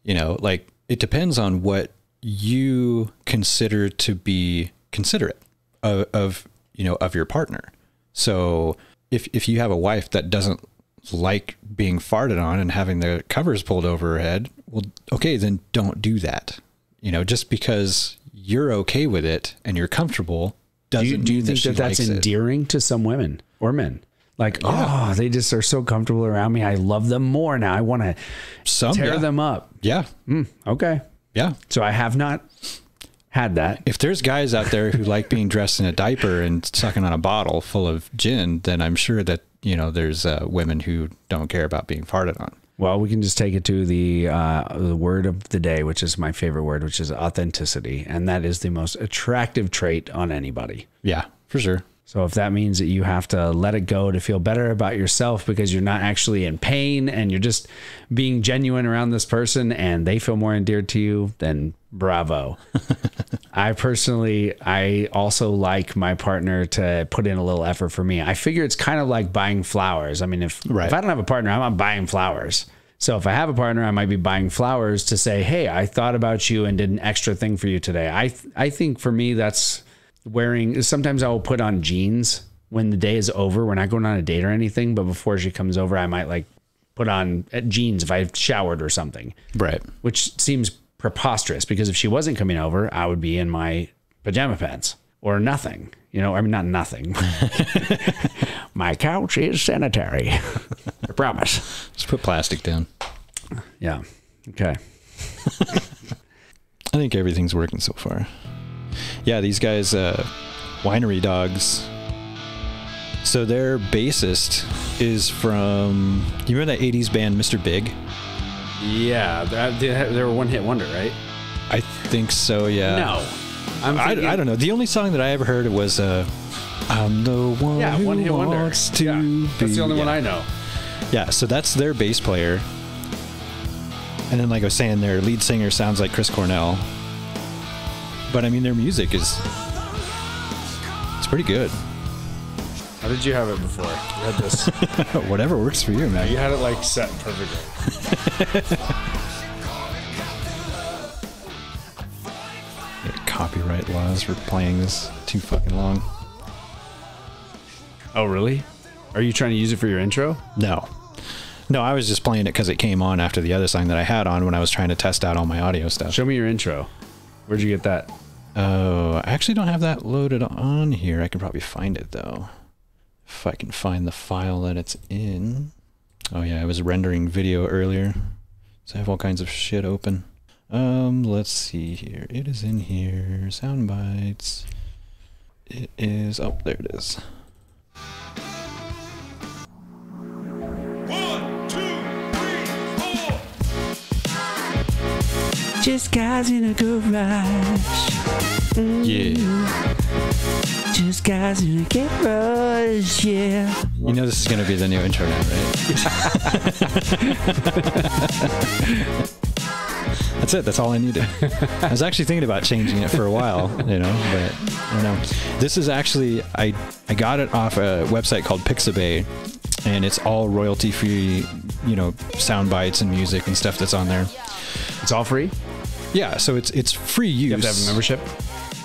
You know, like it depends on what you consider to be considerate of you know, of your partner. So if you have a wife that doesn't like being farted on and having the covers pulled over her head, well, okay, then don't do that. You know, just because you're okay with it and you're comfortable doesn't do you mean think that that's endearing to some women or men? Like, oh, they just are so comfortable around me. I love them more now. I want to tear them up. Yeah. Okay. Yeah. So I have not had that. If there's guys out there who like being dressed in a diaper and sucking on a bottle full of gin, then I'm sure that, you know, there's women who don't care about being farted on. Well, we can just take it to the word of the day, which is my favorite word, which is authenticity. And that is the most attractive trait on anybody. Yeah, for sure. So if that means that you have to let it go to feel better about yourself because you're not actually in pain and you're just being genuine around this person and they feel more endeared to you, then bravo. I also like my partner to put in a little effort for me. I figure it's kind of like buying flowers. I mean, if I don't have a partner, I'm not buying flowers. So if I have a partner, I might be buying flowers to say, hey, I thought about you and did an extra thing for you today. I think for me, that's sometimes I will put on jeans when the day is over. We're not going on a date or anything, but before she comes over, I might like put on jeans if I've showered or something. Right. Which seems preposterous because if she wasn't coming over, I would be in my pajama pants or nothing, you know, I mean, not nothing. My couch is sanitary. I promise. Just put plastic down. Yeah. Okay. I think everything's working so far. Yeah, these guys, Winery Dogs. So their bassist is from, you remember that 80s band Mr. Big? Yeah, they were one hit wonder, right? I think so, yeah. No. I don't know. The only song that I ever heard was I'm the one who one hit wonder. Wants to be. That's the only one I know. Yeah, so that's their bass player. And then like I was saying, their lead singer sounds like Chris Cornell. But I mean, their music it's pretty good. How did you have it before? You had this. Whatever works for you, man. You had it like set perfectly. Copyright laws for playing this too fucking long. Oh, really? Are you trying to use it for your intro? No, I was just playing it because it came on after the other song that I had on when I was trying to test out all my audio stuff. Show me your intro. Where'd you get that? Oh, I actually don't have that loaded on here. I can probably find it though. If I can find the file that it's in. Oh yeah, I was rendering video earlier. So I have all kinds of shit open. Let's see here. It is in here. Sound bites. It is, oh, there it is. 1, 2, 3, 4. Just guys in a garage. Yeah. Just guys in a garage, yeah. You know this is going to be the new intro now, right? That's it. That's all I needed. I was actually thinking about changing it for a while, you know, but I don't know. This is actually, I got it off a website called Pixabay, and it's all royalty-free, you know, sound bites and music and stuff that's on there. It's all free? Yeah, so it's free use. You have to have a membership?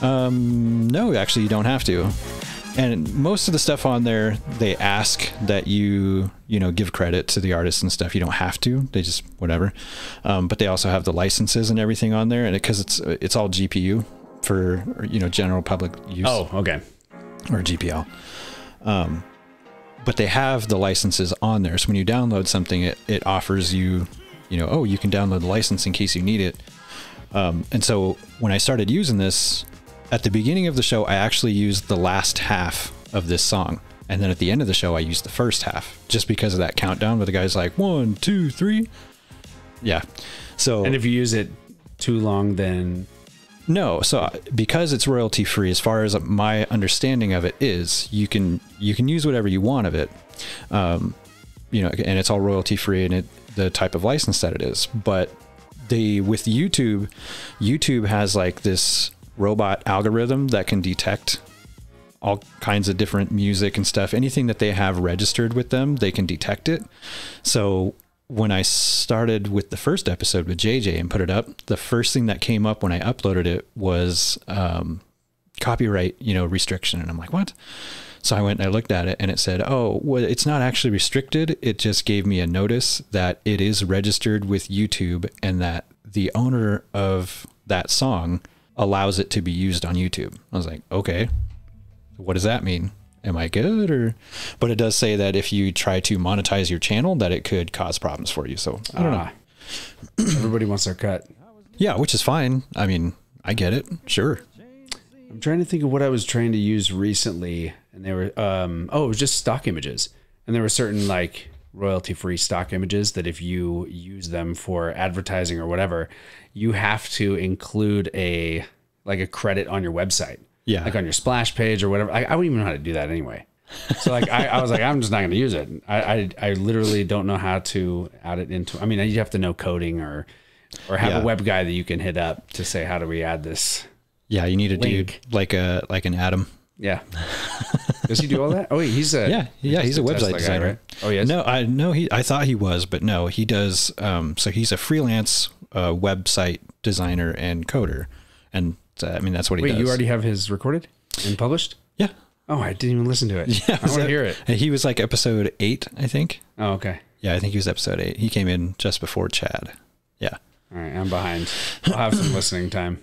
No, actually, you don't have to. And most of the stuff on there, they ask that you know, give credit to the artists and stuff. You don't have to. They just, whatever. But they also have the licenses and everything on there. And because it's all GPU for, you know, general public use. Oh, okay. Or GPL. But they have the licenses on there. So when you download something, it offers you, you know, oh, you can download the license in case you need it. And so when I started using this, at the beginning of the show, I actually used the last half of this song. And then at the end of the show, I used the first half just because of that countdown where the guy's like, 1, 2, 3. Yeah. So, and if you use it too long, then no. So because it's royalty free, as far as my understanding of it is, you can use whatever you want of it. You know, and it's all royalty free and the type of license that it is. But with YouTube has like this robot algorithm that can detect all kinds of different music and stuff. Anything that they have registered with them, they can detect it. So when I started with the first episode with JJ and put it up, the first thing that came up when I uploaded it was copyright, restriction. And I'm like, what? So I went and I looked at it and it said, oh, well, it's not actually restricted. It just gave me a notice that it is registered with YouTube and that the owner of that song allows it to be used on YouTube. I was like, okay, what does that mean? Am I good? But it does say that if you try to monetize your channel, that it could cause problems for you. So I don't know. Everybody wants their cut. Yeah, which is fine. I mean, I get it. Sure. I'm trying to think of what I was trying to use recently, and they were it was just stock images, and there were certain like royalty-free stock images that if you use them for advertising or whatever, you have to include a credit on your website, like on your splash page or whatever. I wouldn't even know how to do that anyway. So like I was like, I'm just not going to use it. I literally don't know how to add it into. I mean, you have to know coding or have a web guy that you can hit up to say, how do we add this? Yeah, you need a link. dude like an Adam. Yeah. Does he do all that? Oh, he's a he's a website designer. Guy, right? Oh, yes. No, I thought he was, but no, he does. So he's a freelance website designer and coder, and I mean that's what he does. Wait, you already have his recorded and published? Yeah. Oh, I didn't even listen to it. Yeah, I want to hear it. He was like episode 8, I think. Oh, okay. Yeah, I think he was episode 8. He came in just before Chad. Yeah. All right, I'm behind. I'll have some listening time.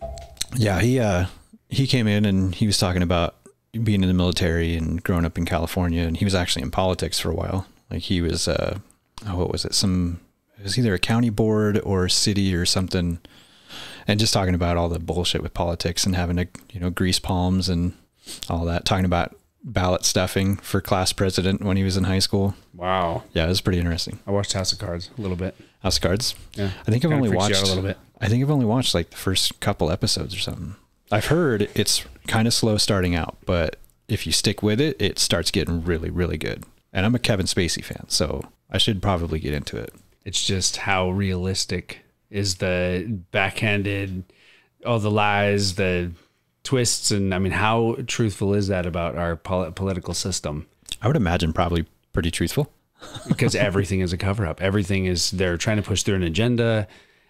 Yeah, he came in and he was talking about being in the military and growing up in California, and he was actually in politics for a while. Like he was what was it? It was either a county board or city or something, and just talking about all the bullshit with politics and having to grease palms and all that, talking about ballot stuffing for class president when he was in high school. Wow. Yeah, it was pretty interesting. I watched House of Cards a little bit. House of Cards? Yeah. I think I've only watched a little bit. I think I've only watched like the first couple episodes or something. I've heard it's kind of slow starting out, but if you stick with it, it starts getting really, really good. And I'm a Kevin Spacey fan, so I should probably get into it. It's just how realistic is the backhanded, all the lies, the twists, and I mean, how truthful is that about our political system? I would imagine probably pretty truthful. Because everything is a cover-up. Everything is, they're trying to push through an agenda,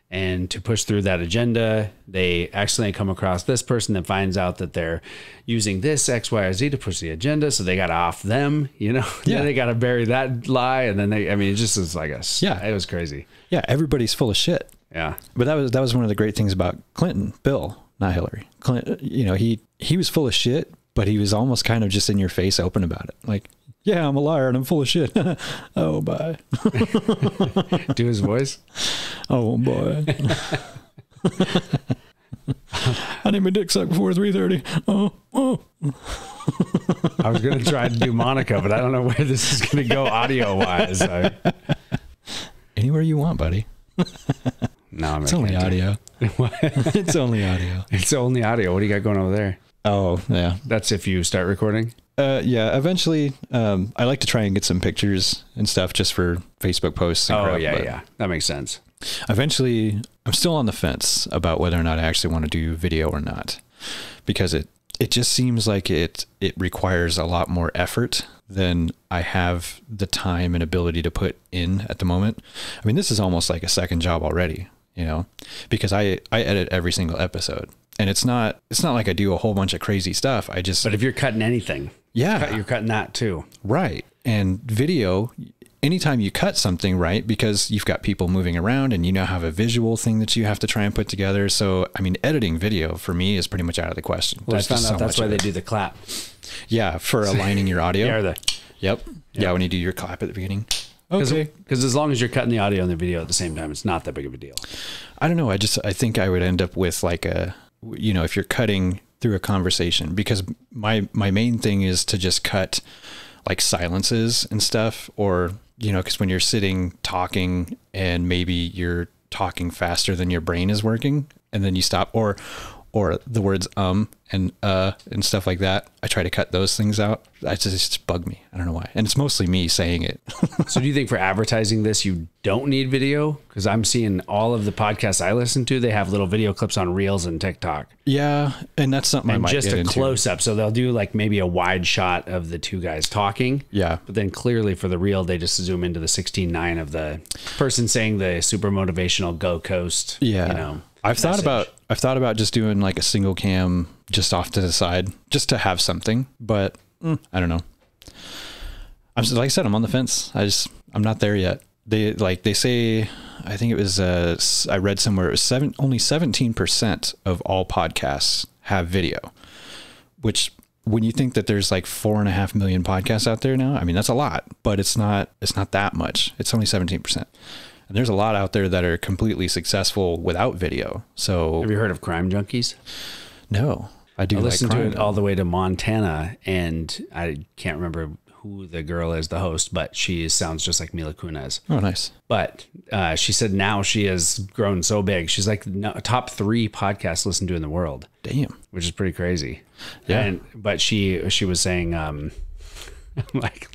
and to push through that agenda, they accidentally come across this person that finds out that they're using this X, Y, or Z to push the agenda, so they got to off them, Yeah. Then they got to bury that lie, and then it just is like it was crazy. Yeah, everybody's full of shit. Yeah. But that was one of the great things about Bill, not Hillary. Clinton, he was full of shit, but he was almost kind of just in your face open about it. Like, yeah, I'm a liar and I'm full of shit. Oh, bye. Do his voice? Oh, boy. I need my dick sucked before 3:30. Oh. I was going to try to do Monica, but I don't know where this is going to go audio-wise. Anywhere you want, buddy. No, it's only audio. It's only audio. It's only audio. What do you got going over there? Oh, yeah. That's if you start recording? Yeah, eventually, I like to try and get some pictures and stuff just for Facebook posts. And crap, yeah. That makes sense. Eventually, I'm still on the fence about whether or not I actually want to do video or not, because it just seems like it requires a lot more effort than I have the time and ability to put in at the moment. I mean, this is almost like a second job already, because I edit every single episode. And it's not like I do a whole bunch of crazy stuff. But if you're cutting anything, you're cutting that too. Right. And video, anytime you cut something, right, because you've got people moving around and have a visual thing that you have to try and put together. So, I mean, editing video for me is pretty much out of the question. Well, I found out that's why they do the clap. Yeah. For aligning your audio. Yep. Yeah. When you do your clap at the beginning. Okay. Because as long as you're cutting the audio and the video at the same time, it's not that big of a deal. I don't know. I think I would end up with like if you're cutting through a conversation, because my main thing is to just cut like silences and stuff, or, because when you're sitting talking and maybe you're talking faster than your brain is working and then you stop, or or the words and stuff like that. I try to cut those things out. It just bug me. I don't know why. And it's mostly me saying it. So do you think for advertising this, you don't need video? Because I'm seeing all of the podcasts I listen to, they have little video clips on Reels and TikTok. Yeah. And that's something I might just get a into. close up. So they'll do like maybe a wide shot of the two guys talking. Yeah. But then clearly for the reel, they just zoom into the 16:9 of the person saying the super motivational Go Coast. Yeah. You know, I've thought about just doing like a single cam just off to the side just to have something, but I don't know. Like I said, I'm on the fence. I'm not there yet. They say, I think it was, I read somewhere it was only 17% of all podcasts have video, which when you think that there's like 4.5 million podcasts out there now, I mean, that's a lot, but it's not that much. It's only 17%. And there's a lot out there that are completely successful without video. So have you heard of Crime Junkies? No, I do. I listened like to crime, it all the way to Montana, and I can't remember who the girl is, the host, but she sounds just like Mila Kunis. Oh, nice. But she said now she has grown so big. She's like top 3 podcasts listened to in the world. Damn. Which is pretty crazy. Yeah. But she was saying, like,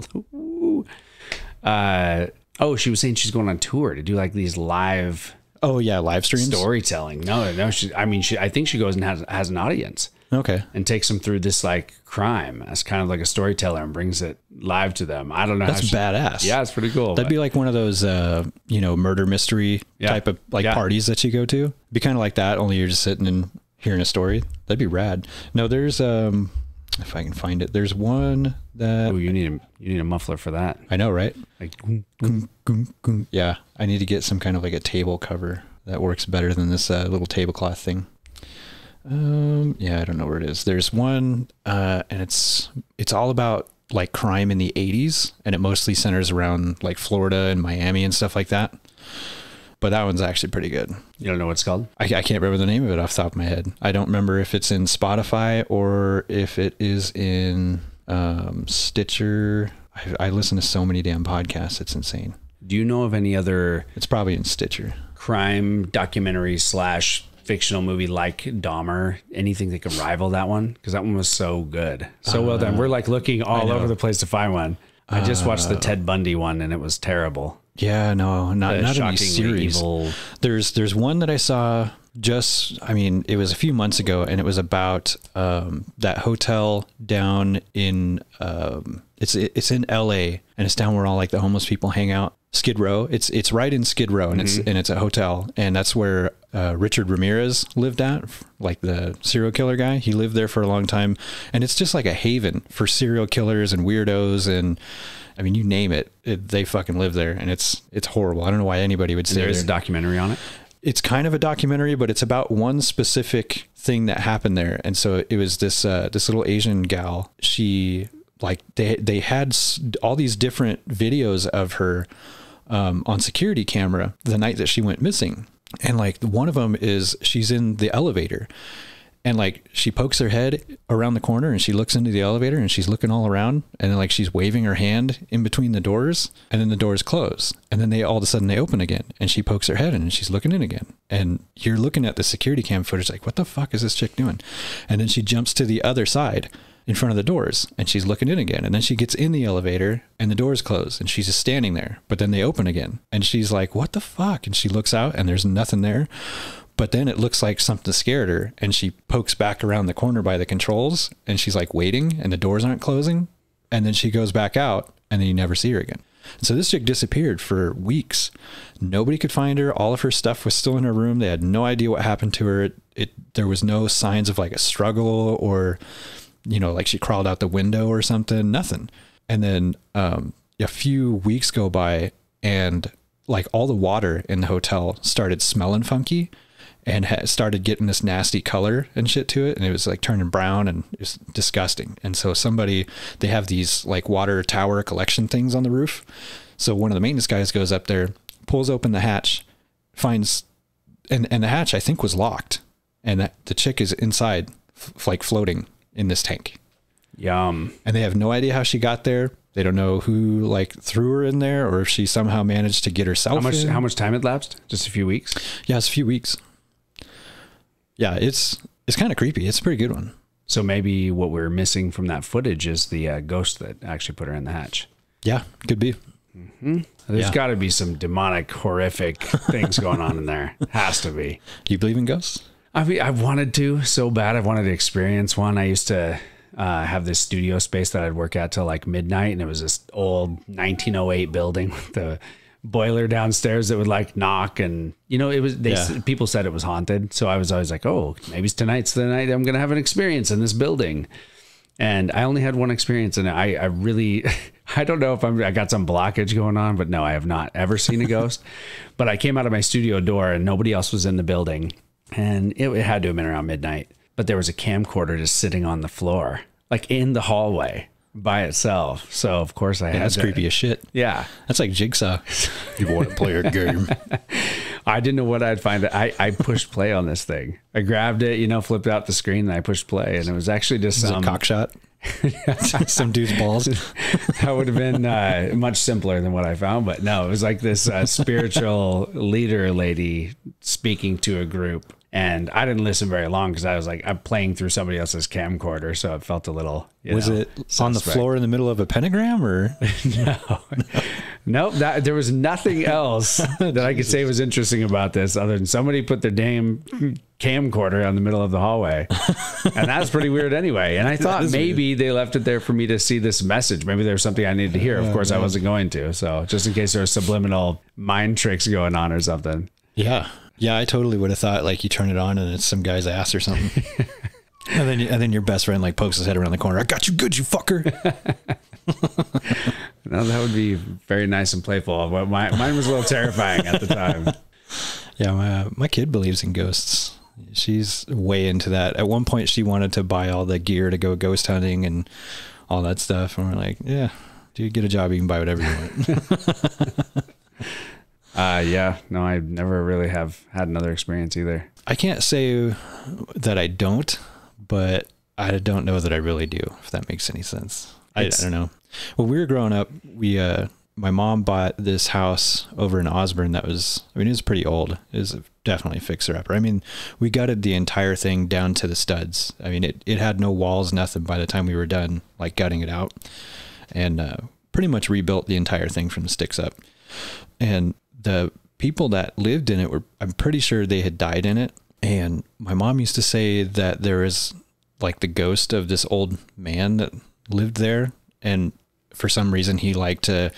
she was saying she's going on tour to do like these live. Oh yeah. Live streams. Storytelling. No. I think she goes and has an audience. Okay. And takes them through this like crime as kind of like a storyteller and brings it live to them. I don't know. That's badass. Yeah, it's pretty cool. That'd be like one of those, murder mystery type of parties that you go to. Be kind of like that, only you're just sitting and hearing a story. That'd be rad. No, there's, if I can find it, there's one that. Oh, you need a muffler for that. I know, right? Like, yeah. I need to get some kind of like a table cover that works better than this little tablecloth thing. Yeah, I don't know where it is. There's one, and it's all about like crime in the 80s, and it mostly centers around like Florida and Miami and stuff like that. But that one's actually pretty good. You don't know what it's called? I can't remember the name of it off the top of my head. I don't remember if it's in Spotify or if it is in Stitcher. I listen to so many damn podcasts. It's insane. Do you know of any other? It's probably in Stitcher. Crime documentary / fictional movie like Dahmer, anything that could rival that one? Because that one was so good. So well done. We're like looking all over the place to find one. I just watched the Ted Bundy one and it was terrible. Yeah, no, not any series. Evil. There's one that I saw it was a few months ago, and it was about that hotel down in it's in LA, and it's down where all like the homeless people hang out. Skid Row. It's right in Skid Row, and it's a hotel, and that's where Richard Ramirez lived at, like the serial killer guy. He lived there for a long time, and it's just like a haven for serial killers and weirdos, and I mean, you name it, they fucking live there, and it's horrible. I don't know why anybody would say there's a documentary on it. It's kind of a documentary, but it's about one specific thing that happened there. And so it was this little Asian gal. She like they had all these different videos of her on security camera the night that she went missing. And like one of them is she's in the elevator, and like she pokes her head around the corner and she looks into the elevator and she's looking all around, and then like she's waving her hand in between the doors, and then the doors close, and then all of a sudden they open again, and she pokes her head in and she's looking in again, and you're looking at the security cam footage like, what the fuck is this chick doing? And then she jumps to the other side in front of the doors and she's looking in again, and then she gets in the elevator and the doors close and she's just standing there, but then they open again and she's like, what the fuck? And she looks out and there's nothing there. But then it looks like something scared her, and she pokes back around the corner by the controls, and she's like waiting, and the doors aren't closing. And then she goes back out, and then you never see her again. And so this chick disappeared for weeks. Nobody could find her. All of her stuff was still in her room. They had no idea what happened to her. There was no signs of like a struggle or, like she crawled out the window or something, nothing. And then a few weeks go by, and like all the water in the hotel started smelling funky, and started getting this nasty color and shit to it. And it was like turning brown, and it was disgusting. And so they have these like water tower collection things on the roof. So one of the maintenance guys goes up there, pulls open the hatch, finds, and the hatch I think was locked, and the chick is inside like floating in this tank. Yum. And they have no idea how she got there. They don't know who like threw her in there, or if she somehow managed to get herself in. How much time had lapsed? Just a few weeks? Yeah, it's a few weeks. Yeah, it's It's kind of creepy. It's a pretty good one. So maybe what we're missing from that footage is the ghost that actually put her in the hatch. Yeah, could be. There's got to be some demonic, horrific things going on in there. Has to be. Do you believe in ghosts? I mean, I wanted to so bad. I wanted to experience one. I used to have this studio space that I'd work at till like midnight, and it was this old 1908 building with the boiler downstairs that would like knock, and it was people said it was haunted. So I was always like, oh, maybe tonight's the night I'm gonna have an experience in this building. And I only had one experience, and I really I don't know if I got some blockage going on, but no, I have not ever seen a ghost. But I came out of my studio door and nobody else was in the building, and it had to have been around midnight. But there was a camcorder just sitting on the floor, like in the hallway by itself. So of course I had that's to, creepy as shit. Yeah. That's like Jigsaw. You want to play a game. I didn't know what I'd find. I pushed play on this thing. I grabbed it, flipped out the screen, and I pushed play, and it was actually just a cock shot. Some dude's balls. That would have been much simpler than what I found, but no, it was like this spiritual leader lady speaking to a group. And I didn't listen very long because I was like, I'm playing through somebody else's camcorder, so it felt a little. Was it on the floor in the middle of a pentagram, or no? Nope. There was nothing else that I could say was interesting about this, other than somebody put their damn camcorder on the middle of the hallway, and that's pretty weird anyway. And I thought maybe they left it there for me to see this message. Maybe there was something I needed to hear. Of course, I wasn't going to. So just in case there were subliminal mind tricks going on or something. Yeah. Yeah, I totally would have thought like you turn it on and it's some guy's ass or something. and then your best friend like pokes his head around the corner. I got you good, you fucker. No, that would be very nice and playful. But mine was a little terrifying at the time. Yeah, my kid believes in ghosts. She's way into that. At one point she wanted to buy all the gear to go ghost hunting and all that stuff. And we're like, yeah, dude, get a job. You can buy whatever you want. Yeah, no, I never really have had another experience either. I can't say that I don't, but I don't know that I really do, if that makes any sense. I don't know. When we were growing up, my mom bought this house over in Osborne that was, it was pretty old. It was definitely a fixer-upper. I mean, we gutted the entire thing down to the studs. I mean, it had no walls, nothing by the time we were done, like gutting it out, and pretty much rebuilt the entire thing from the sticks up. And the people that lived in it I'm pretty sure they had died in it. And my mom used to say that there is like the ghost of this old man that lived there. And for some reason he liked to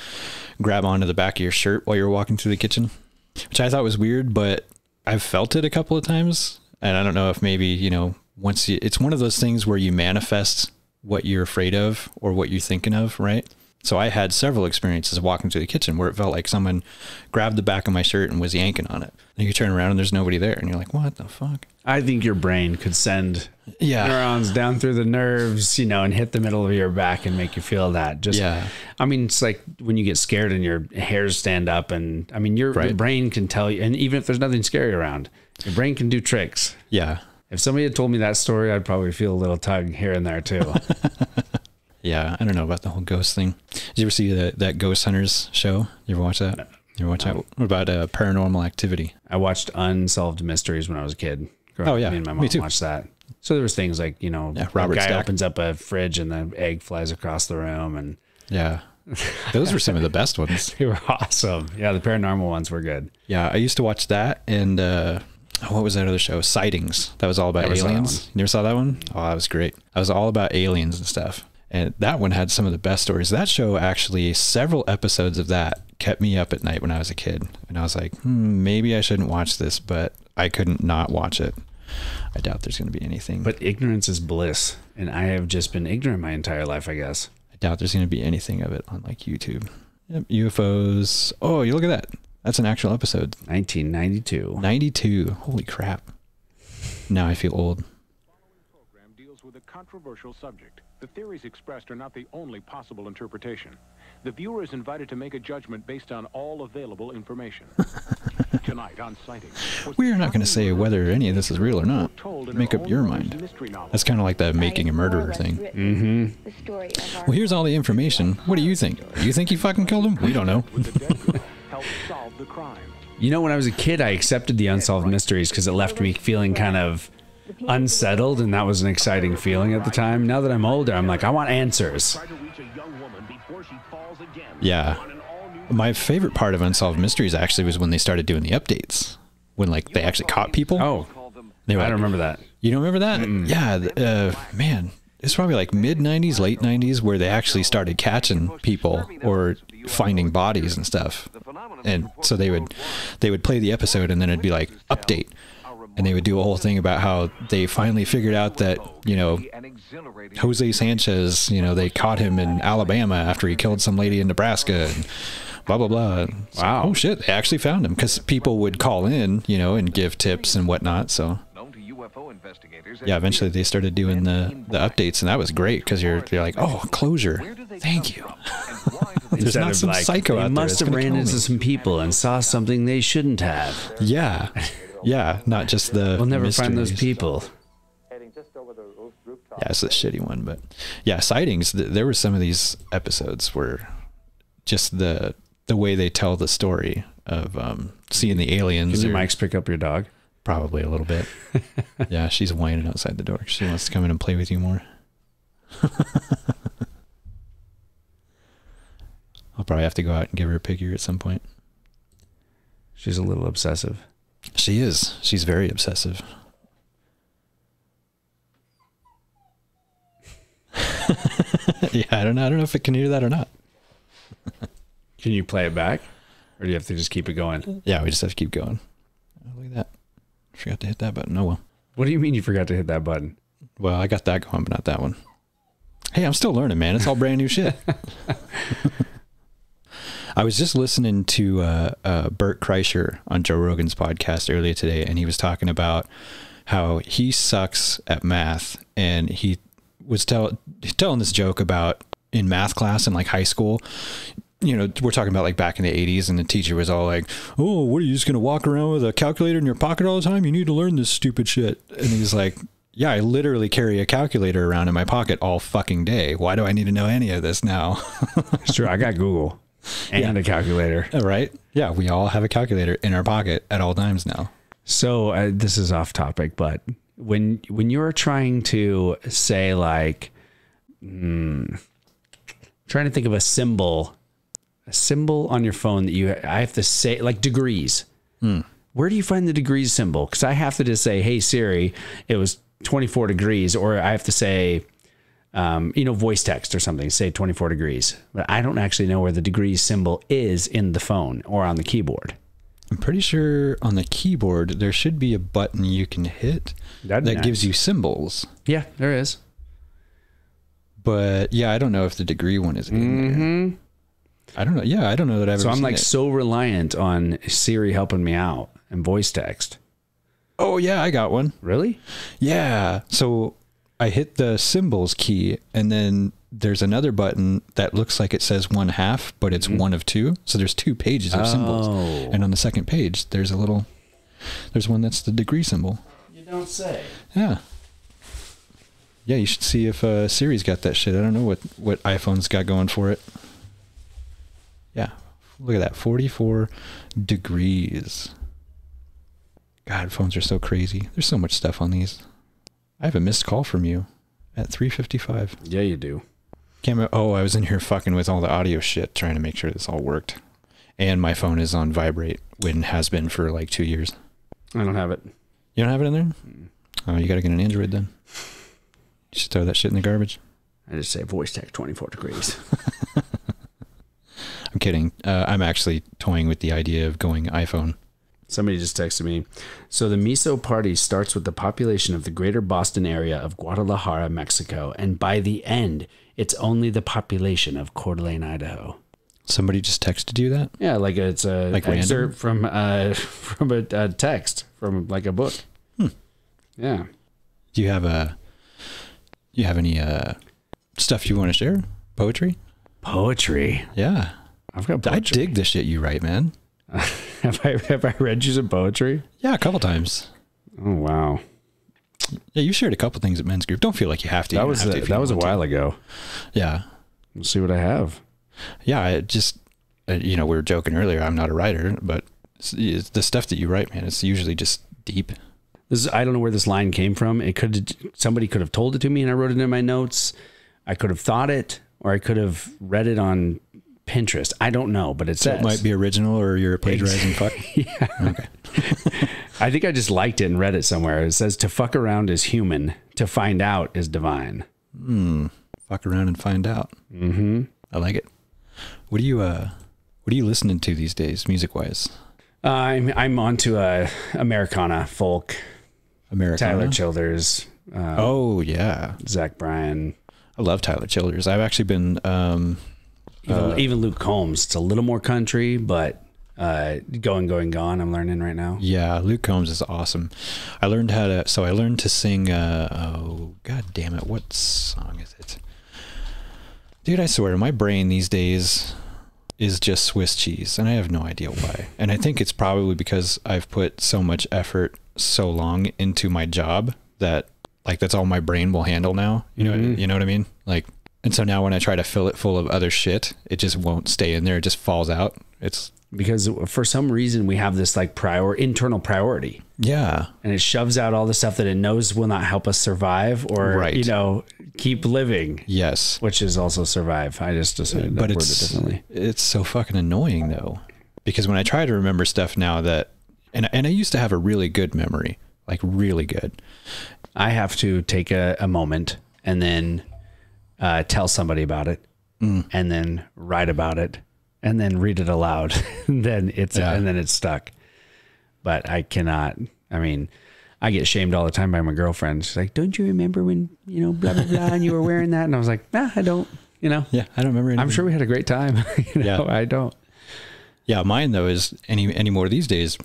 grab onto the back of your shirt while you're walking through the kitchen, which I thought was weird, but I've felt it a couple of times. And I don't know if maybe, it's one of those things where you manifest what you're afraid of or what you're thinking of, right? So I had several experiences walking through the kitchen where it felt like someone grabbed the back of my shirt and was yanking on it. And you turn around and there's nobody there. And you're like, what the fuck? I think your brain could send neurons down through the nerves, and hit the middle of your back and make you feel that. I mean, it's like when you get scared and your hairs stand up, and I mean, your brain can tell you. And even if there's nothing scary around, your brain can do tricks. Yeah. If somebody had told me that story, I'd probably feel a little tug here and there too. Yeah, I don't know about the whole ghost thing. Did you ever see that Ghost Hunters show? You ever watch that? No. You ever watch that? What about Paranormal Activity? I watched Unsolved Mysteries when I was a kid. Oh yeah, me and my mom watched that. So there was things like Robert guy Stack opens up a fridge and the egg flies across the room, and those were some of the best ones. They were awesome. Yeah, the paranormal ones were good. Yeah, I used to watch that, and what was that other show? Sightings. That was all about aliens. You never saw that one? Oh, that was great. That was all about aliens and stuff. And that one had some of the best stories. That show actually, several episodes of that kept me up at night when I was a kid. And I was like, maybe I shouldn't watch this, but I couldn't not watch it. I doubt there's going to be anything. But ignorance is bliss. And I have just been ignorant my entire life, I guess. I doubt there's going to be anything of it on like YouTube. Yep, UFOs. Oh, you look at that. That's an actual episode. 1992. 92. Holy crap. Now I feel old. The following program deals with a controversial subject. The theories expressed are not the only possible interpretation. The viewer is invited to make a judgment based on all available information. Tonight on Sightings, we are not going to say whether any of this is real or not. Make up your mind. That's kind of like the making a murderer thing. Mm-hmm. Well, here's all the information. What do you think? You think he fucking killed him? We don't know. When I was a kid, I accepted the Unsolved Mysteries because it left me feeling kind of unsettled, and that was an exciting feeling at the time. Now that I'm older, I'm like, I want answers. Yeah. My favorite part of Unsolved Mysteries actually was when they started doing the updates. When like they actually caught people. Oh, they were I like, don't remember that. You don't remember that? Yeah. Man, it's probably like mid 90s, late 90s where they actually started catching people or finding bodies and stuff. And so they would play the episode and then it'd be like update. And they would do a whole thing about how they finally figured out that, you know, Jose Sanchez, you know, they caught him in Alabama after he killed some lady in Nebraska and blah, blah, blah. So, wow. Oh, shit. They actually found him because people would call in, you know, and give tips and whatnot. So, yeah, eventually they started doing the updates and that was great because you're like, oh, closure. Thank you. There's not some like, psycho out there. They must have ran into some people and saw something they shouldn't have. Yeah. Yeah, not just the We'll never mysteries. find those people. Yeah, it's a shitty one, but yeah, sightings. There were some of these episodes where just the way they tell the story of seeing the aliens. Can your mics pick up your dog? Probably a little bit. Yeah, she's whining outside the door. She wants to come in and play with you more. I'll probably have to go out and give her a picture at some point. She's a little obsessive. She is. She's very obsessive. Yeah, I don't know if it can hear that or not. Can you play it back? Or do you have to just keep it going? Yeah, we just have to keep going. Oh, look at that. Forgot to hit that button. Oh, well. What do you mean you forgot to hit that button? Well, I got that going, but not that one. Hey, I'm still learning, man. It's all brand new shit. I was just listening to Bert Kreischer on Joe Rogan's podcast earlier today, and he was talking about how he sucks at math, and he was telling this joke about in math class in like high school. You know, we're talking about like back in the 80s, and the teacher was all like, oh, what are you just going to walk around with a calculator in your pocket all the time? You need to learn this stupid shit. And he's like, yeah, I literally carry a calculator around in my pocket all fucking day. Why do I need to know any of this now? It's true. I got Google and a calculator. Right? Yeah, we all have a calculator in our pocket at all times now. So this is off topic, but when you're trying to say like, trying to think of a symbol on your phone that I have to say like degrees. Where do you find the degrees symbol? Because I have to just say, hey Siri, it was 24 degrees, or I have to say, voice text or something, say 24 degrees. But I don't actually know where the degrees symbol is in the phone or on the keyboard. I'm pretty sure on the keyboard there should be a button you can hit that gives you symbols. Yeah, there is. But yeah, I don't know if the degree one is in there. I don't know. Yeah, I don't know that I've ever seen it. So I'm so reliant on Siri helping me out and voice text. Oh yeah, I got one. Really? Yeah. So I hit the symbols key, and then there's another button that looks like it says 1/2, but it's one of two. So there's 2 pages of symbols. And on the second page, there's one that's the degree symbol. You don't say. Yeah. Yeah, you should see if Siri's got that shit. I don't know what iPhone's got going for it. Yeah. Look at that. 44 degrees. God, phones are so crazy. There's so much stuff on these. I have a missed call from you at 3:55. Yeah, you do. I was in here fucking with all the audio shit, trying to make sure this all worked. And my phone is on vibrate, when has been for like 2 years. I don't have it. You don't have it in there? Oh, you got to get an Android then. You should throw that shit in the garbage. I just say voice text 24 degrees. I'm kidding. I'm actually toying with the idea of going iPhone. Somebody just texted me. So the Miso Party starts with the population of the greater Boston area of Guadalajara, Mexico. And by the end, it's only the population of Coeur d'Alene, Idaho. Somebody just texted you that? Yeah, like it's a like excerpt from a text from like a book. Yeah. Do you have any stuff you want to share? Poetry? Poetry? Yeah. I've got poetry. I dig the shit you write, man. Have I read you some poetry? Yeah, a couple times. Oh wow. Yeah, you shared a couple things at Men's Group. Don't feel like you have to. That was a while ago. Yeah. We'll see what I have. Yeah, I just we were joking earlier. I'm not a writer, but it's the stuff that you write, man, it's usually just deep. I don't know where this line came from. Somebody could have told it to me and I wrote it in my notes. I could have thought it, or I could have read it on Pinterest. I don't know, but it says. It might be original, or you're plagiarizing fuck. Yeah. Okay. I think I just liked it and read it somewhere. It says, to fuck around is human. To find out is divine. Fuck around and find out. Mm-hmm. I like it. What are you listening to these days, music-wise? I'm onto Americana, folk. Americana? Tyler Childers. Oh, yeah. Zach Bryan. I love Tyler Childers. I've actually been... even Luke Combs. It's a little more country, but Going, I'm learning right now. Yeah, Luke Combs is awesome. I learned to sing... oh, god damn it. What song is it? Dude, I swear, my brain these days is just Swiss cheese, and I have no idea why. And I think it's probably because I've put so much effort so long into my job that, like, that's all my brain will handle now. You know what I mean? Like, and so now when I try to fill it full of other shit, it just won't stay in there. It just falls out. It's because for some reason we have this like internal priority. Yeah. And it shoves out all the stuff that it knows will not help us survive or, keep living. Yes. Which is also survive. I just decided to word it differently. It's so fucking annoying though, because when I try to remember stuff now and I used to have a really good memory, like really good. I have to take a moment and then tell somebody about it and then write about it and then read it aloud. And then it's stuck. But I cannot. I mean, I get shamed all the time by my girlfriend. She's like, "Don't you remember when, blah, blah, blah, and you were wearing that?" And I was like, "Nah, I don't, Yeah, I don't remember anything. I'm sure we had a great time. Yeah. I don't. Yeah, mine though is any more these days,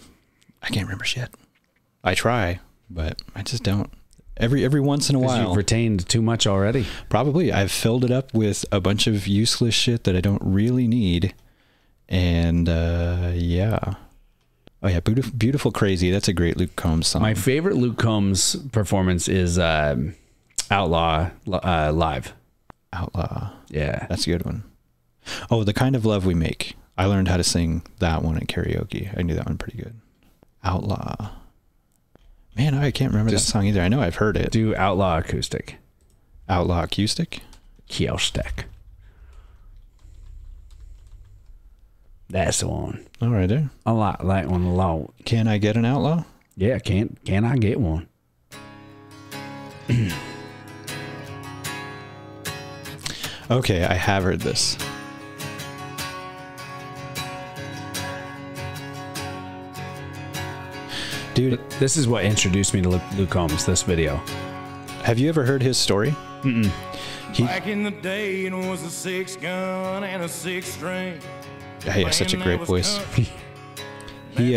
I can't remember shit. I try, but I just don't. Every once in a while. You've retained too much already. Probably. I've filled it up with a bunch of useless shit that I don't really need. And yeah. Oh yeah, Beautiful Crazy. That's a great Luke Combs song. My favorite Luke Combs performance is Outlaw live. Outlaw. Yeah. That's a good one. Oh, The Kind of Love We Make. I learned how to sing that one at karaoke. I knew that one pretty good. Outlaw. Man, I can't remember that song either. I know I've heard it. Do Outlaw acoustic. Outlaw acoustic? Acoustic. That's the one. All right, there. I like that one a lot. Can I get an outlaw? Yeah, can I get one? Okay, I have heard this. Dude, this is what introduced me to Luke Combs, this video. Have you ever heard his story? Mm-mm. Back in the day, it was a 6-gun and a 6-string. He has such a great voice. He did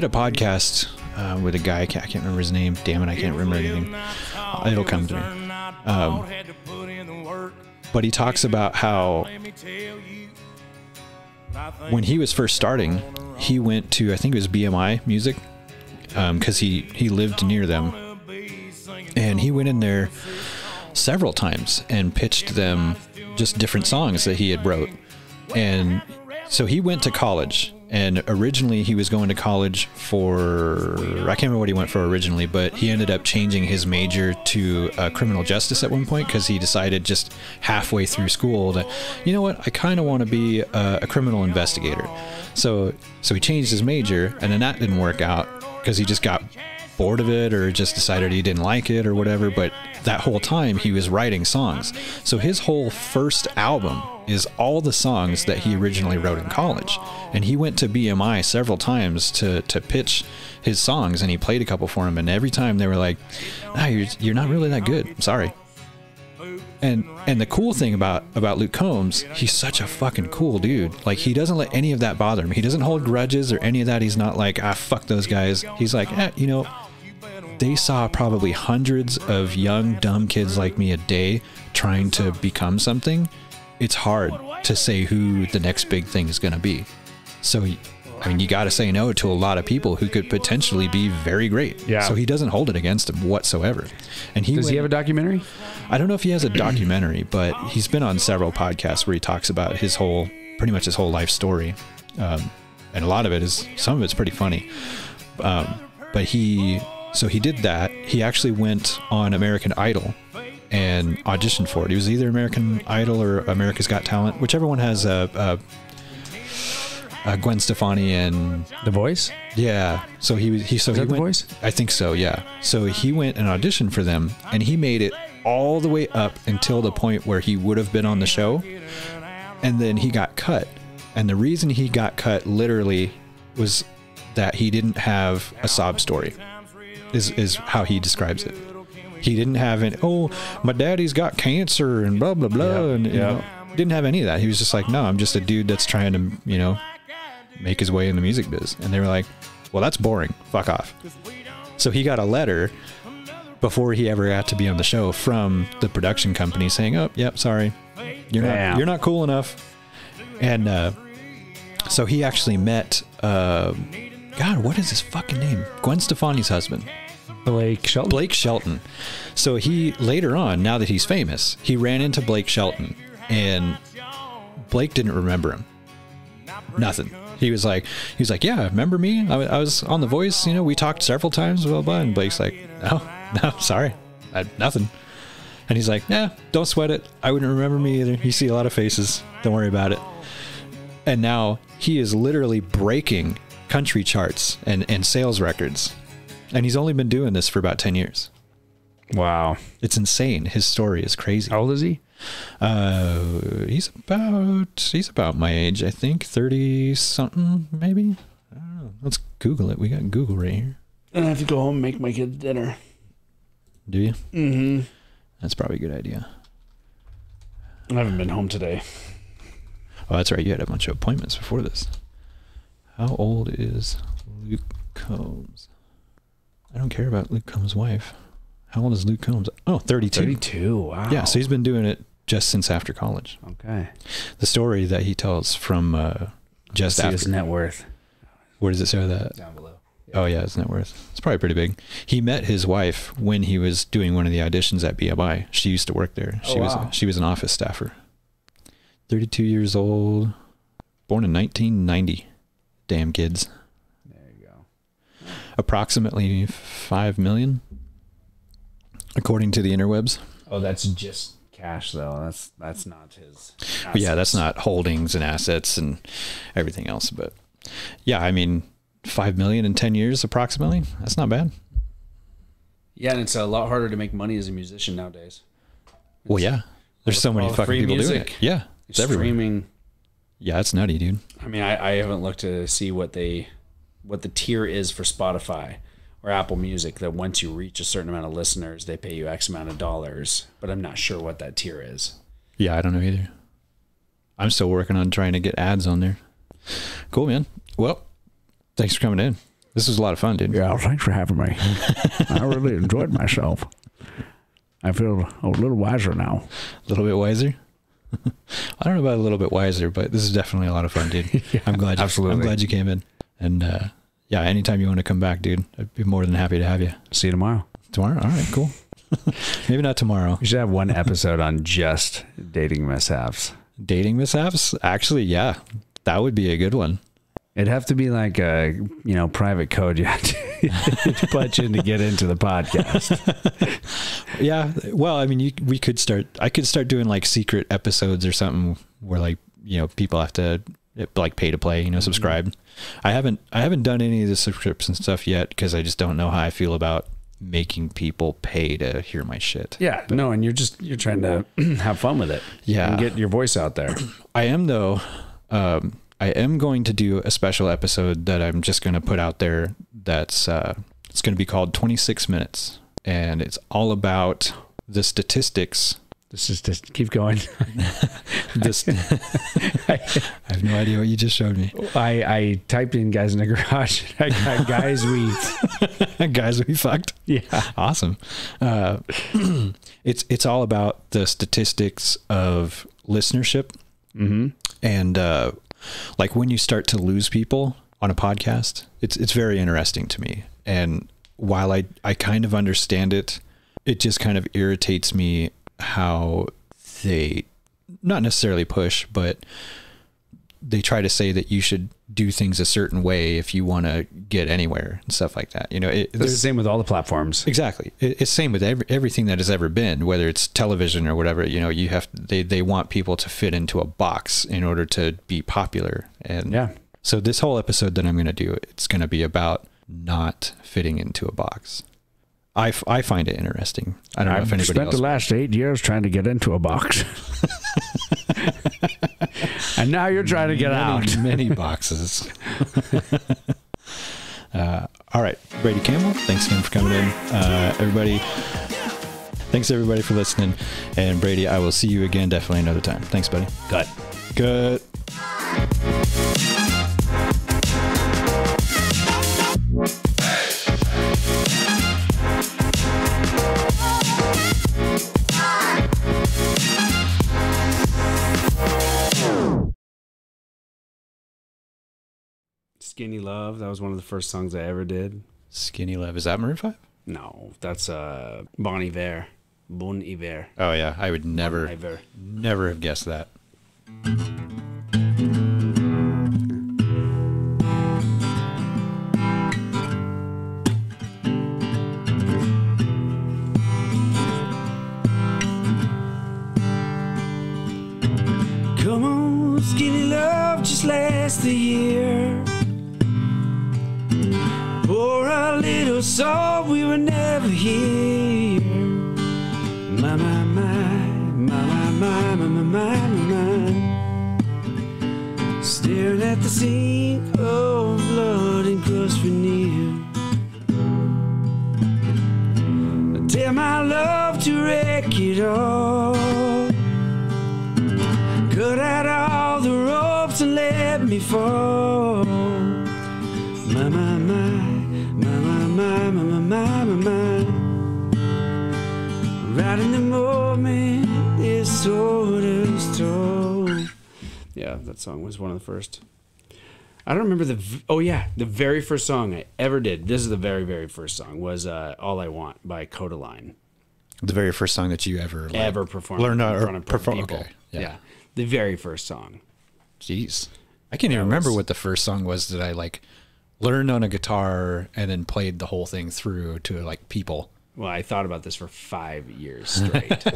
a podcast with a guy. I can't remember his name. Damn it, I can't remember anything. It'll come to me. But he talks about how when he was first starting, he went to, I think it was BMI Music, because he lived near them, and he went in there several times and pitched them just different songs that he had wrote. And so he went to college, and originally he was going to college for, I can't remember what he went for originally, but he ended up changing his major to criminal justice at one point, because he decided just halfway through school that, you know what, I kind of want to be a criminal investigator. So he changed his major, and then that didn't work out because he just got bored of it or just decided he didn't like it or whatever. But that whole time he was writing songs. So his whole first album is all the songs that he originally wrote in college. And he went to BMI several times to pitch his songs, and he played a couple for him. And every time they were like, you're not really that good. I'm sorry. And the cool thing about Luke Combs, he's such a fucking cool dude. Like, he doesn't let any of that bother him. He doesn't hold grudges or any of that. He's not like, fuck those guys. He's like, they saw probably hundreds of young, dumb kids like me a day trying to become something. It's hard to say who the next big thing is going to be. So, I mean, you got to say no to a lot of people who could potentially be very great. Yeah. So he doesn't hold it against him whatsoever. And does he have a documentary? I don't know if he has a documentary, but he's been on several podcasts where he talks about pretty much his whole life story. And a lot of it some of it's pretty funny. but he did that. He actually went on American Idol and auditioned for it. He was either American Idol or America's Got Talent, whichever one has Gwen Stefani and The Voice. Yeah. So he went, The Voice? I think so. Yeah. So he went and auditioned for them, and he made it all the way up until the point where he would have been on the show, and then he got cut. And the reason he got cut literally was that he didn't have a sob story. Is how he describes it. He didn't have any, oh, my daddy's got cancer and blah blah blah, and you know, didn't have any of that. He was just like, no, I'm just a dude that's trying to, you know, make his way in the music biz. And they were like, well, that's boring. Fuck off. So he got a letter before he ever got to be on the show from the production company saying, oh, yep, sorry, you're not cool enough. And so he actually met, God, what is his fucking name? Gwen Stefani's husband. Blake Shelton. So he, later on, now that he's famous, he ran into Blake Shelton, and Blake didn't remember him. Nothing. He was like, yeah, remember me? I was on The Voice, you know, we talked several times, blah, blah. And Blake's like, no, sorry, nothing. And he's like, yeah, don't sweat it. I wouldn't remember me either. You see a lot of faces. Don't worry about it. And now he is literally breaking country charts and sales records. And he's only been doing this for about 10 years. Wow. It's insane. His story is crazy. How old is he? He's about my age, I think. 30 something, maybe. I don't know. Let's Google it. We got Google right here. I have to go home and make my kids dinner. Do you? Mm-hmm. That's probably a good idea. I haven't been home today. Oh, that's right. You had a bunch of appointments before this. How old is Luke Combs? I don't care about Luke Combs' wife. How old is Luke Combs? Oh, 32. 32, wow. Yeah, so he's been doing it just since after college. Okay. The story that he tells from just after. His net worth. Where does it say that? Down below. Yeah. Oh, yeah, his net worth. It's probably pretty big. He met his wife when he was doing one of the auditions at BMI. She used to work there. She was an office staffer. 32 years old. Born in 1990. Damn kids. There you go. Approximately 5 million, according to the interwebs. Oh, that's just cash, though. That's not his assets. Yeah, that's not holdings and assets and everything else. But yeah, I mean, 5 million in 10 years, approximately. That's not bad. Yeah, and it's a lot harder to make money as a musician nowadays. Well, yeah, there's so many fucking people doing it. Yeah, it's everywhere. Streaming. Yeah, it's nutty, dude. I mean, I haven't looked to see what the tier is for Spotify or Apple Music, that once you reach a certain amount of listeners, they pay you X amount of dollars, but I'm not sure what that tier is. Yeah, I don't know either. I'm still working on trying to get ads on there. Cool, man. Well, thanks for coming in. This was a lot of fun, dude. Yeah, thanks for having me. I really enjoyed myself. I feel a little wiser now. A little bit wiser? I don't know about a little bit wiser, but this is definitely a lot of fun, dude. Yeah, I'm glad you came in. And yeah, anytime you want to come back, dude, I'd be more than happy to have you. See you tomorrow. Tomorrow? All right, cool. Maybe not tomorrow. We should have one episode on just dating mishaps. Dating mishaps? Actually, yeah, that would be a good one. It'd have to be like a, private code you have to punch in to get into the podcast. Yeah. Well, I mean, I could start doing like secret episodes or something where like, people have to like pay to play, subscribe. I haven't done any of the subscription stuff yet because I just don't know how I feel about making people pay to hear my shit. Yeah. No. And you're trying to have fun with it. Yeah. And get your voice out there. I am though. I am going to do a special episode that I'm just going to put out there. That's it's going to be called 26 Minutes, and it's all about the statistics. This is just keep going. I have no idea what you just showed me. I typed in guys in the garage. I got guys we fucked. Yeah, awesome. It's all about the statistics of listenership, and like when you start to lose people on a podcast, it's very interesting to me. And while I kind of understand it, it just kind of irritates me how they not necessarily push, but they try to say that you should do things a certain way if you want to get anywhere and stuff like that. You know, It's the same with all the platforms. Exactly. It's same with everything that has ever been, whether it's television or whatever. You know, they want people to fit into a box in order to be popular. And Yeah. so this whole episode that I'm going to do, it's going to be about not fitting into a box. I find it interesting. I don't know if anybody spent else. the last 8 years trying to get into a box. And now you're trying to get out. Many boxes. All right. Brady Campbell, thanks again for coming in. Everybody, thanks everybody for listening. And Brady, I will see you again definitely another time. Thanks, buddy. Cut. Good. Skinny Love. That was one of the first songs I ever did. Skinny Love. Is that Maroon 5? No, that's Bon Iver. Bon Iver. Oh, yeah. I would Bon never have guessed that. Come on, skinny love, just last a year. For a little song we were never here. My, my, my, my, my, my, my, my, my, my. Staring at the sink of blood and crushed veneer. I tell my love to wreck it all. Cut out all the ropes and let me fall. My, my, my, my, my, my, my, my, my, my. Right in the moment, this sword is told. Yeah, that song was one of the first. I don't remember the very first song I ever did. This is the very, very first song, was All I Want by Codaline. The very first song that you ever Performed learned in or front of perform. people. Okay. Yeah. The very first song. Jeez. I can't even remember what the first song was that I like learned on a guitar and then played the whole thing through to like people. Well, I thought about this for 5 years straight.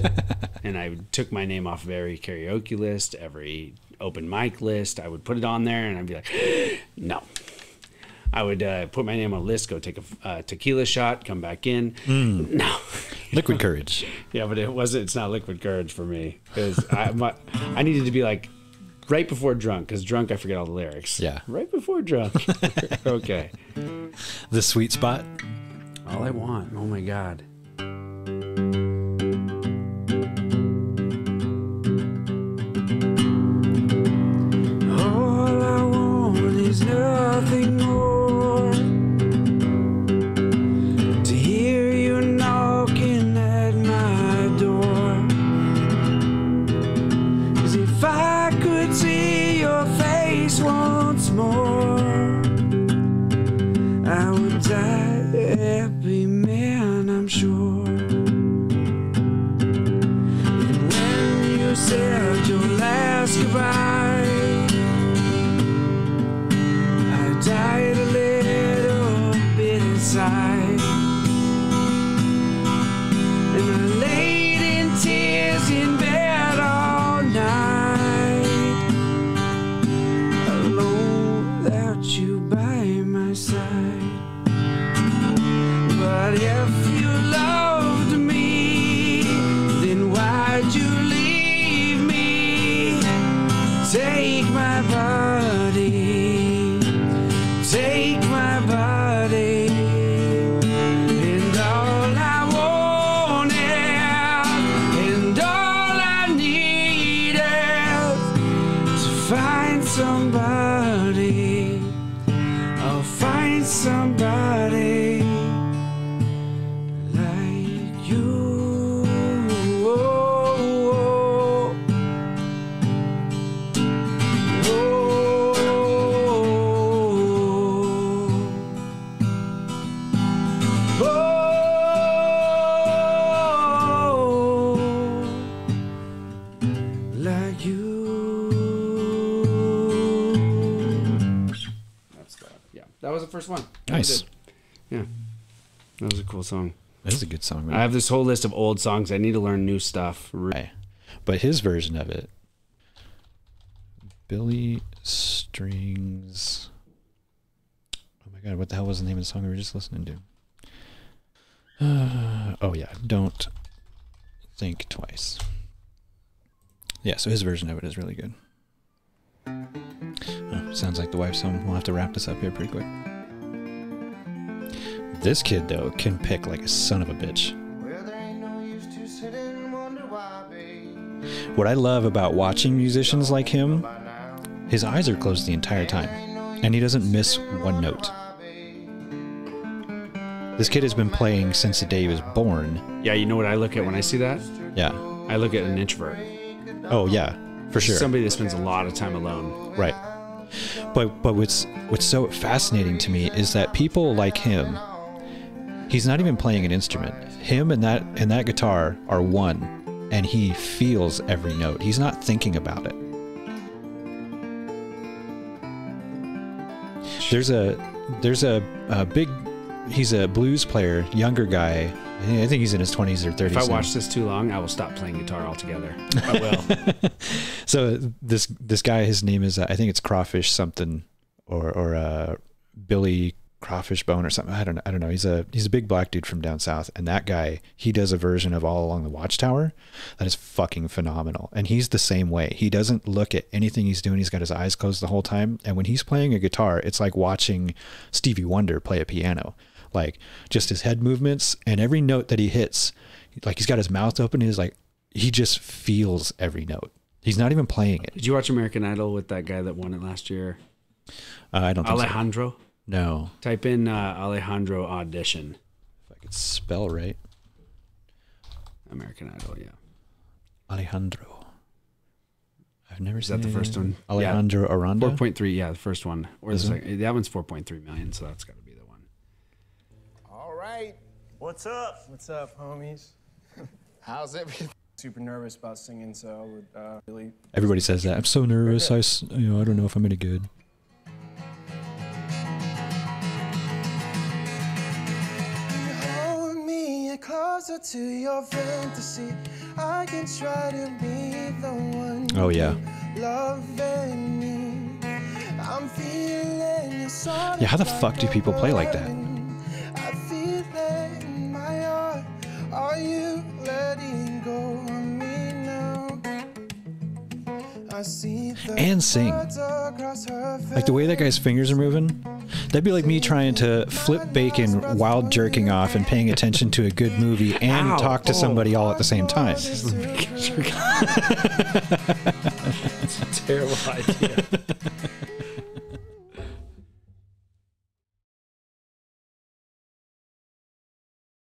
And I took my name off of every karaoke list, every open mic list. I would put it on there and I'd be like, no. I would put my name on a list, go take a tequila shot, come back in. No. Liquid Courage. Yeah, but it's not Liquid Courage for me. Because I needed to be like right before drunk, because drunk I forget all the lyrics. Yeah. Right before drunk. Okay. The Sweet Spot. All I Want. Oh my God. All I want is nothing more. To hear you knocking at my door. 'Cause if I could see your face once more, I would die a happy man, I'm sure. And when you said your last goodbye, I died a little bit inside. And I laid in tears in bed all night, alone without you by my side. But if you loved me, then why'd you leave me That was the first one. Nice. Yeah. That was a cool song. That is a good song, man. I have this whole list of old songs. I need to learn new stuff. Right. But his version of it, Billy Strings. Oh my God, what the hell was the name of the song we were just listening to? Oh yeah, Don't Think Twice. Yeah, so his version of it is really good. Oh, sounds like the wife's home. We'll have to wrap this up here pretty quick. This kid, though, can pick like a son of a bitch. What I love about watching musicians like him, his eyes are closed the entire time, and he doesn't miss one note. This kid has been playing since the day he was born. Yeah, you know what I look at when I see that? Yeah. I look at an introvert. Oh, yeah, for sure. Somebody that spends a lot of time alone. Right. But what's so fascinating to me is that people like him, he's not even playing an instrument. Him and that guitar are one. And he feels every note. He's not thinking about it. There's a big, he's a blues player, younger guy. I think he's in his 20s or 30s. If I watch this too long, I will stop playing guitar altogether. I will. So this guy, his name is, I think it's Crawfish something, or Billy Crawfish Bone or something. I don't know. He's a big black dude from down south, and that guy, he does a version of All Along the Watchtower that is fucking phenomenal. And he's the same way. He doesn't look at anything he's doing. He's got his eyes closed the whole time. And when he's playing a guitar, it's like watching Stevie Wonder play a piano. Like just his head movements and every note that he hits, like he's got his mouth open. He's like, he just feels every note. He's not even playing it. Did you watch American Idol with that guy that won it last year? I don't think Alejandro? So. No. Type in Alejandro audition. If I could spell right. American Idol, yeah. Alejandro. I've never seen that the first one? Alejandro Aranda? 4.3, yeah, the first one. Or the second. That one's 4.3 million, so that's got to be the one. All right. What's up? What's up, homies? How's everything? Super nervous about singing, so I would really... Everybody says that. I'm so nervous. I don't know if I'm any good. Closer to your fantasy, I can try to be the one. Oh yeah. Loving me. I'm feeling your soul. Yeah, how the fuck do people play like that? I feel it in my heart. Are you letting go of me now? I see and sing. Like the way that guy's fingers are moving. That'd be like me trying to flip bacon while jerking off and paying attention to a good movie and talk to somebody all at the same time. It's a terrible idea.